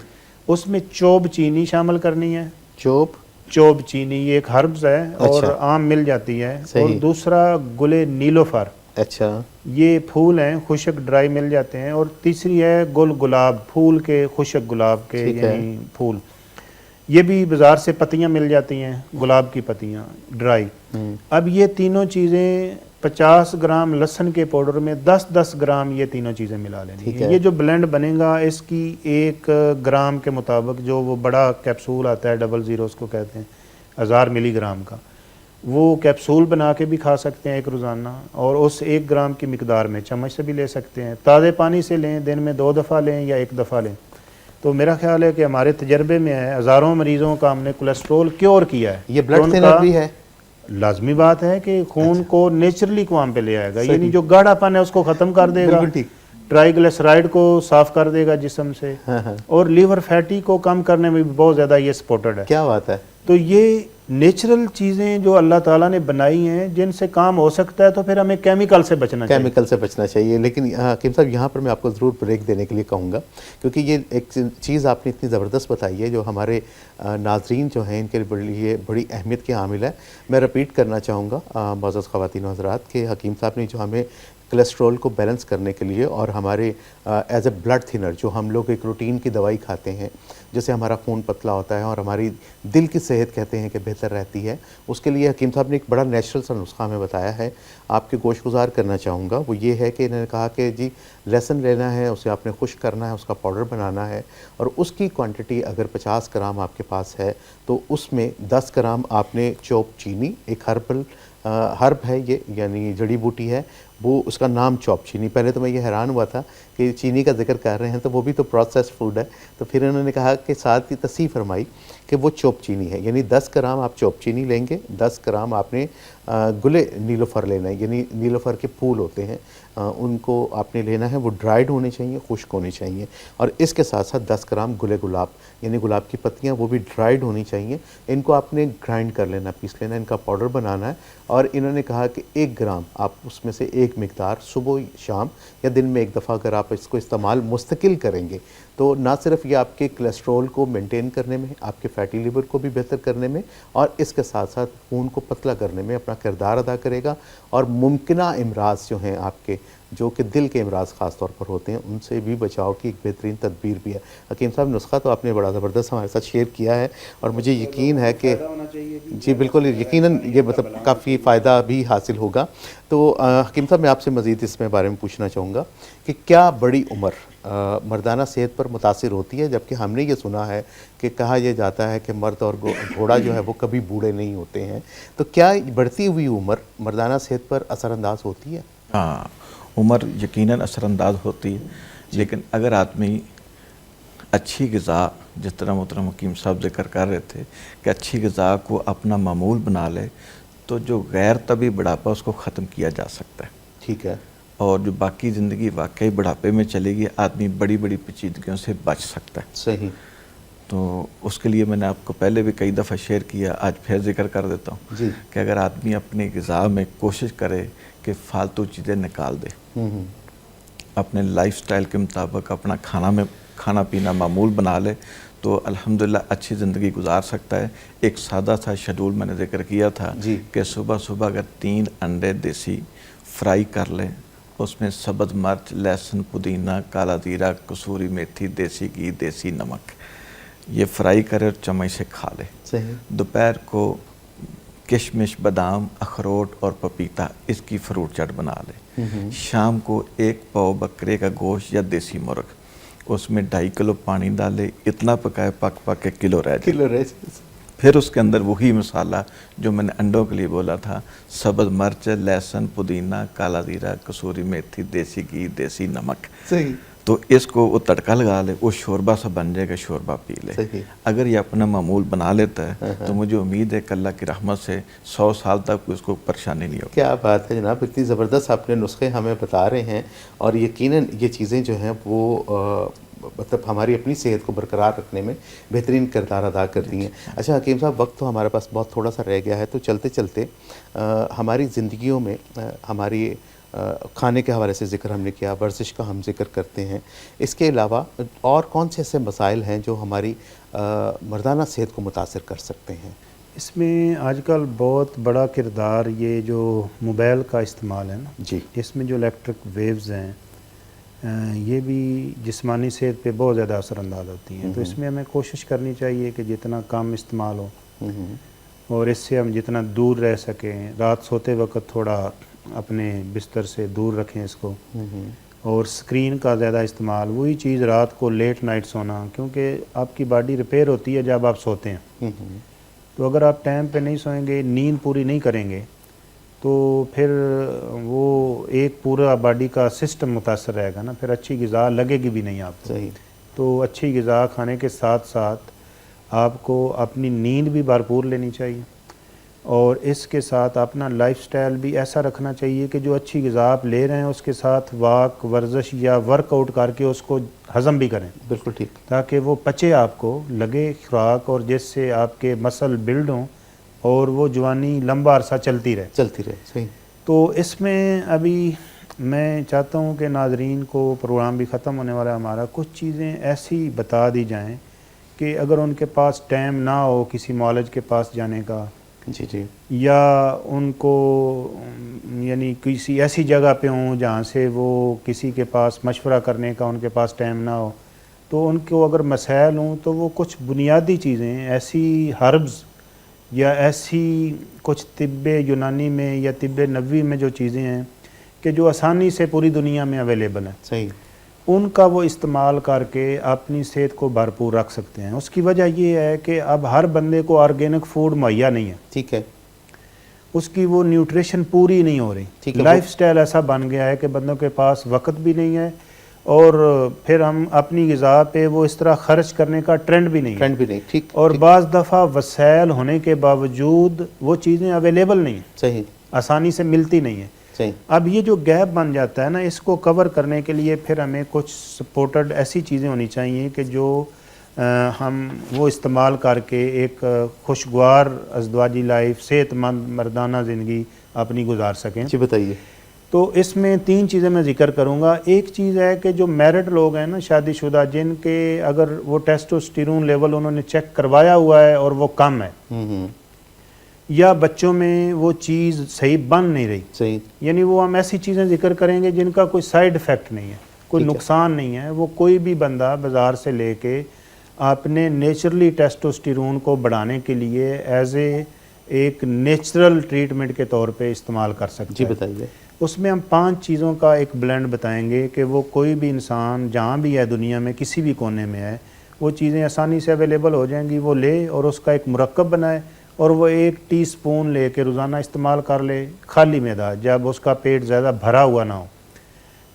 اس میں چوب چینی شامل کرنی ہے. چوب چینی یہ ایک ہربز ہے اور عام مل جاتی ہے. اور دوسرا گلے نیلوفر، اچھا یہ پھول ہیں خشک ڈرائی مل جاتے ہیں. اور تیسری ہے گلاب، پھول کے خشک گلاب کے یعنی پھول، یہ بھی بازار سے پتیاں مل جاتی ہیں، گلاب کی پتیاں ڈرائی. اب یہ تینوں چیزیں 50 گرام لہسن کے پاؤڈر میں 10 گرام یہ تینوں چیزیں ملا لینی ہیں. یہ جو بلینڈ بنے گا اس کی 1 گرام کے مطابق جو وہ بڑا کیپسول آتا ہے 00 اس کو کہتے ہیں 1000 ملی گرام کا، وہ کیپسول بنا کے بھی کھا سکتے ہیں ایک روزانہ، اور اس 1 گرام کی مقدار میں چمچ سے بھی لے سکتے ہیں. تازے پانی سے لیں، دن میں 2 دفعہ لیں یا 1 دفعہ لیں. تو میرا خیال ہے کہ ہمارے تجربے میں ہے ہزاروں مریضوں کا ہم نے کولیسٹرول کیور کیا ہے. یہ بلڈ تھنر بھی ہے؟ لازمی بات ہے کہ خون کو نیچرلی قوام پہ لے آئے گا، یعنی جو گاڑھا پن ہے اس کو ختم کر دے گا، ٹرائی گلیسرائڈ کو صاف کر دے گا جسم سے، اور لیور فیٹی کو کم کرنے میں بھی بہت زیادہ یہ سپورٹڈ ہے. کیا بات ہے. تو یہ نیچرل چیزیں جو اللہ تعالیٰ نے بنائی ہیں جن سے کام ہو سکتا ہے، تو پھر ہمیں کیمیکل سے بچنا چاہیے. لیکن حکیم صاحب یہاں پر میں آپ کو ضرور بریک دینے کے لیے کہوں گا، کیونکہ یہ ایک چیز آپ نے اتنی زبردست بتائی ہے جو ہمارے ناظرین جو ہیں ان کے لیے بڑی اہمیت کے حامل ہے. میں رپیٹ کرنا چاہوں گا معزز خواتین و حضرات کہ حکیم صاحب نے جو ہمیں کولیسٹرول کو بیلنس کرنے کے لیے اور ہمارے ایز اے بلڈ تھنر جو ہم لوگ ایک روٹین کی دوائی کھاتے ہیں جس سے ہمارا خون پتلا ہوتا ہے اور ہماری دل کی صحت کہتے ہیں کہ بہتر رہتی ہے، اس کے لیے حکیم صاحب نے ایک بڑا نیچرل سا نسخہ ہمیں بتایا ہے. آپ کے گوش گزار کرنا چاہوں گا، وہ یہ ہے کہ انہوں نے کہا کہ جی لہسن لینا ہے، اسے آپ نے خشک کرنا ہے، اس کا پاؤڈر بنانا ہے، اور اس کی کوانٹٹی اگر 50 گرام آپ کے پاس ہے تو اس میں 10 گرام آپ نے چوپ چینی، ایک ہرب ہے یہ یعنی جڑی بوٹی ہے، وہ اس کا نام چوپ چینی. پہلے تو میں یہ حیران ہوا تھا کہ چینی کا ذکر کر رہے ہیں تو وہ بھی تو پروسیسڈ فوڈ ہے. تو پھر انہوں نے کہا کہ ساتھ ہی تصحیح فرمائی کہ وہ چوپ چینی ہے، یعنی 10 گرام آپ چوپ چینی لیں گے، 10 گرام آپ نے گلے نیلوفر لینا ہے، یعنی نیلوفر کے پھول ہوتے ہیں ان کو آپ نے لینا ہے، وہ ڈرائیڈ ہونے چاہیے، خشک ہونے چاہیے. اور اس کے ساتھ ساتھ 10 گرام گلے گلاب یعنی گلاب کی پتیاں، وہ بھی ڈرائیڈ ہونی چاہیے. ان کو آپ نے گرائنڈ کر لینا، پیس لینا، ان کا پاؤڈر بنانا ہے. اور انہوں نے کہا کہ 1 گرام آپ اس میں سے ایک مقدار صبح شام یا دن میں 1 دفعہ اگر آپ اس کو استعمال مستقل کریں گے تو نہ صرف یہ آپ کے کولیسٹرول کو مینٹین کرنے میں، آپ کے فیٹی لیور کو بھی بہتر کرنے میں، اور اس کے ساتھ ساتھ خون کو پتلا کرنے میں اپنا کردار ادا کرے گا. اور ممکنہ امراض جو ہیں آپ کے، جو کہ دل کے امراض خاص طور پر ہوتے ہیں، ان سے بھی بچاؤ کی ایک بہترین تدبیر بھی ہے. حکیم صاحب نسخہ تو آپ نے بڑا زبردست ہمارے ساتھ شیئر کیا ہے، اور مجھے یقین ہے کہ جی بالکل یقیناً یہ مطلب کافی فائدہ بھی حاصل ہوگا. تو حکیم صاحب میں آپ سے مزید اس میں بارے میں پوچھنا چاہوں گا کہ کیا بڑی عمر مردانہ صحت پر متاثر ہوتی ہے؟ جبکہ ہم نے یہ سنا ہے کہ کہا یہ جاتا ہے کہ مرد اور گھوڑا جو ہے وہ کبھی بوڑھے نہیں ہوتے ہیں. تو کیا بڑھتی ہوئی عمر مردانہ صحت پر اثر انداز ہوتی ہے؟ ہاں، عمر یقیناً اثر انداز ہوتی ہے، لیکن اگر آدمی اچھی غذا، جس طرح محترم حکیم صاحب ذکر کر رہے تھے کہ اچھی غذا کو اپنا معمول بنا لے تو جو غیر طبی بڑھاپا اس کو ختم کیا جا سکتا ہے. ٹھیک ہے. اور جو باقی زندگی واقعی بڑھاپے میں چلے گی، آدمی بڑی بڑی پیچیدگیوں سے بچ سکتا ہے. صحیح. تو اس کے لیے میں نے آپ کو پہلے بھی کئی دفعہ شیئر کیا، آج پھر ذکر کر دیتا ہوں جی کہ اگر آدمی اپنی غذا میں کوشش کرے کہ فالتو چیزیں نکال دے، اپنے لائف سٹائل کے مطابق اپنا کھانا پینا معمول بنا لے تو الحمدللہ اچھی زندگی گزار سکتا ہے. ایک سادہ سا شیڈول میں نے ذکر کیا تھا کہ صبح اگر 3 انڈے دیسی فرائی کر لیں، اس میں سبز مرچ، لہسن، پودینہ، کالا زیرہ، کسوری میتھی، دیسی گھی، دیسی نمک، یہ فرائی کرے اور چمچ سے کھا لے. دوپہر کو کشمش، بادام، اخروٹ اور پپیتا، اس کی فروٹ چٹ بنا لے. شام کو 1 پاؤ بکرے کا گوشت یا دیسی مرغ، اس میں 2.5 کلو پانی ڈالے، اتنا پکائے پک کے کلو رہ جائے. پھر اس کے اندر وہی مسالہ جو میں نے انڈوں کے لیے بولا تھا، سبز مرچ، لہسن، پودینہ، کالا زیرہ، کسوری میتھی، دیسی گھی، دیسی نمک، صحیح، تو اس کو وہ تڑکا لگا لے، وہ شوربہ سا بن جائے گا، شوربہ پی لے۔ صحیح۔ اگر یہ اپنا معمول بنا لیتا ہے تو مجھے امید ہے کہ اللہ کی رحمت سے 100 سال تک اس کو پریشانی نہیں ہوگی۔ کیا بات ہے جناب، اتنی زبردست آپ نے نسخے ہمیں بتا رہے ہیں، اور یقیناً یہ چیزیں جو ہیں وہ مطلب ہماری اپنی صحت کو برقرار رکھنے میں بہترین کردار ادا کرتی ہیں۔ اچھا حکیم صاحب، وقت تو ہمارے پاس بہت تھوڑا سا رہ گیا ہے، تو چلتے چلتے ہماری زندگیوں میں ہماری کھانے کے حوالے سے ذکر ہم نے کیا، ورزش کا ہم ذکر کرتے ہیں، اس کے علاوہ اور کون سے ایسے مسائل ہیں جو ہماری مردانہ صحت کو متاثر کر سکتے ہیں؟ اس میں آج کل بہت بڑا کردار یہ جو موبائل کا استعمال ہے نا، جی، اس میں جو الیکٹرک ویوز ہیں یہ بھی جسمانی صحت پہ بہت زیادہ اثر انداز ہوتی ہیں، تو اس میں ہمیں کوشش کرنی چاہیے کہ جتنا کم استعمال ہو اور اس سے ہم جتنا دور رہ سکیں، رات سوتے وقت تھوڑا اپنے بستر سے دور رکھیں اس کو، اور اسکرین کا زیادہ استعمال، وہی چیز رات کو لیٹ نائٹ سونا، کیونکہ آپ کی باڈی ریپیئر ہوتی ہے جب آپ سوتے ہیں، تو اگر آپ ٹائم پہ نہیں سوئیں گے، نیند پوری نہیں کریں گے، تو پھر وہ ایک پورا باڈی کا سسٹم متاثر رہے گا نا، پھر اچھی غذا لگے گی بھی نہیں آپ کو۔ صحیح، تو اچھی غذا کھانے کے ساتھ ساتھ آپ کو اپنی نیند بھی بھرپور لینی چاہیے، اور اس کے ساتھ اپنا لائف سٹائل بھی ایسا رکھنا چاہیے کہ جو اچھی غذا آپ لے رہے ہیں اس کے ساتھ واک، ورزش یا ورک آؤٹ کر کے اس کو ہضم بھی کریں، بالکل ٹھیک، تاکہ وہ پچے، آپ کو لگے خوراک، اور جس سے آپ کے مسل بلڈ ہوں اور وہ جوانی لمبا عرصہ چلتی رہے۔ صحیح۔ تو اس میں ابھی میں چاہتا ہوں کہ ناظرین کو، پروگرام بھی ختم ہونے والا ہے ہمارا، کچھ چیزیں ایسی بتا دی جائیں کہ اگر ان کے پاس ٹائم نہ ہو کسی معالج کے پاس جانے کا، جی جی، یا ان کو یعنی کسی ایسی جگہ پہ ہوں جہاں سے وہ کسی کے پاس مشورہ کرنے کا ان کے پاس ٹائم نہ ہو، تو ان کو اگر مسائل ہوں تو وہ کچھ بنیادی چیزیں ایسی ہربز یا ایسی کچھ طب یونانی میں یا طب نبوی میں جو چیزیں ہیں کہ جو آسانی سے پوری دنیا میں اویلیبل ہیں، صحیح، ان کا وہ استعمال کر کے اپنی صحت کو بھرپور رکھ سکتے ہیں۔ اس کی وجہ یہ ہے کہ اب ہر بندے کو آرگینک فوڈ مہیا نہیں ہے، ٹھیک ہے، اس کی وہ نیوٹریشن پوری نہیں ہو رہی، لائف سٹائل ایسا بن گیا ہے کہ بندوں کے پاس وقت بھی نہیں ہے، اور پھر ہم اپنی غذا پہ وہ اس طرح خرچ کرنے کا ٹرینڈ بھی نہیں ہے، ٹھیک، اور بعض دفعہ وسائل ہونے کے باوجود وہ چیزیں اویلیبل نہیں ہیں، صحیح، آسانی سے ملتی نہیں ہیں۔ صحیح، اب یہ جو گیپ بن جاتا ہے نا، اس کو کور کرنے کے لیے پھر ہمیں کچھ سپورٹڈ ایسی چیزیں ہونی چاہیے کہ جو ہم وہ استعمال کر کے ایک خوشگوار ازدواجی لائف، صحت مند مردانہ زندگی اپنی گزار سکیں۔ جی بتائیے۔ تو اس میں 3 چیزیں میں ذکر کروں گا۔ ایک چیز ہے کہ جو میرڈ لوگ ہیں نا، شادی شدہ، جن کے اگر وہ ٹیسٹوسٹیرون لیول انہوں نے چیک کروایا ہوا ہے اور وہ کم ہے، یا بچوں میں وہ چیز صحیح بن نہیں رہی، صحیح، یعنی وہ ہم ایسی چیزیں ذکر کریں گے جن کا کوئی سائیڈ ایفیکٹ نہیں ہے، کوئی نقصان نہیں ہے، وہ کوئی بھی بندہ بازار سے لے کے اپنے نیچرلی ٹیسٹوسٹیرون کو بڑھانے کے لیے ایز اے ایک نیچرل ٹریٹمنٹ کے طور پہ استعمال کر سکتے ہیں۔ جی بتائیے۔ اس میں ہم 5 چیزوں کا ایک بلینڈ بتائیں گے کہ وہ کوئی بھی انسان جہاں بھی ہے دنیا میں، کسی بھی کونے میں ہے، وہ چیزیں آسانی سے اویلیبل ہو جائیں گی، وہ لے اور اس کا ایک مرکب بنائے اور وہ 1 ٹی اسپون لے کے روزانہ استعمال کر لے، خالی معدہ، جب اس کا پیٹ زیادہ بھرا ہوا نہ ہو،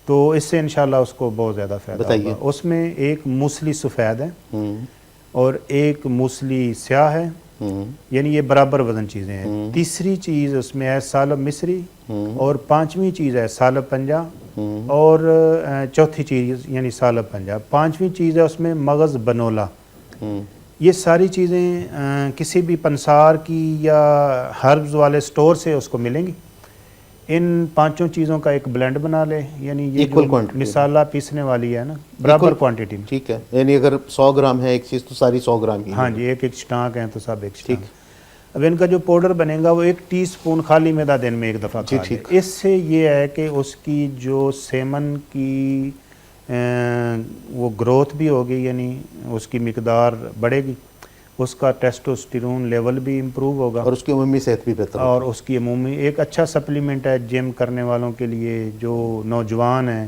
تو اس سے انشاءاللہ اس کو بہت زیادہ فائدہ ہوگا۔ اس میں ایک موسلی سفید ہے اور ایک موسلی سیاہ ہے، یعنی یہ برابر وزن چیزیں ہیں۔ تیسری چیز اس میں ہے سالب مصری، اور 5ویں چیز ہے سالب پنجا، اور چوتھی چیز یعنی سالب پنجا، 5ویں چیز ہے اس میں مغز بنولا۔ یہ ساری چیزیں کسی بھی پنسار کی یا ہربز والے سٹور سے اس کو ملیں گی۔ ان 5 چیزوں کا ایک بلینڈ بنا لے، یعنی یہ جو مسالہ پیسنے والی ہے نا، برابر کوانٹٹی میں، ٹھیک ہے، یعنی اگر 100 گرام ہے ایک چیز تو ساری 100 گرام ہی، ہاں جی، ایک سٹانک ہیں تو سب ایک سٹانک۔ اب ان کا جو پاؤڈر بنے گا وہ 1 ٹی اسپون خالی معدہ دن میں ایک دفعہ کھا لے۔ اس سے یہ ہے کہ اس کی جو سیمن کی وہ گروتھ بھی ہوگی، یعنی اس کی مقدار بڑھے گی، اس کا ٹیسٹوسٹیرون لیول بھی امپروو ہوگا، اور اس کی عمومی صحت بھی بہتر ہوگی، اور اس کی عمومی ایک اچھا سپلیمنٹ ہے جم کرنے والوں کے لیے، جو نوجوان ہیں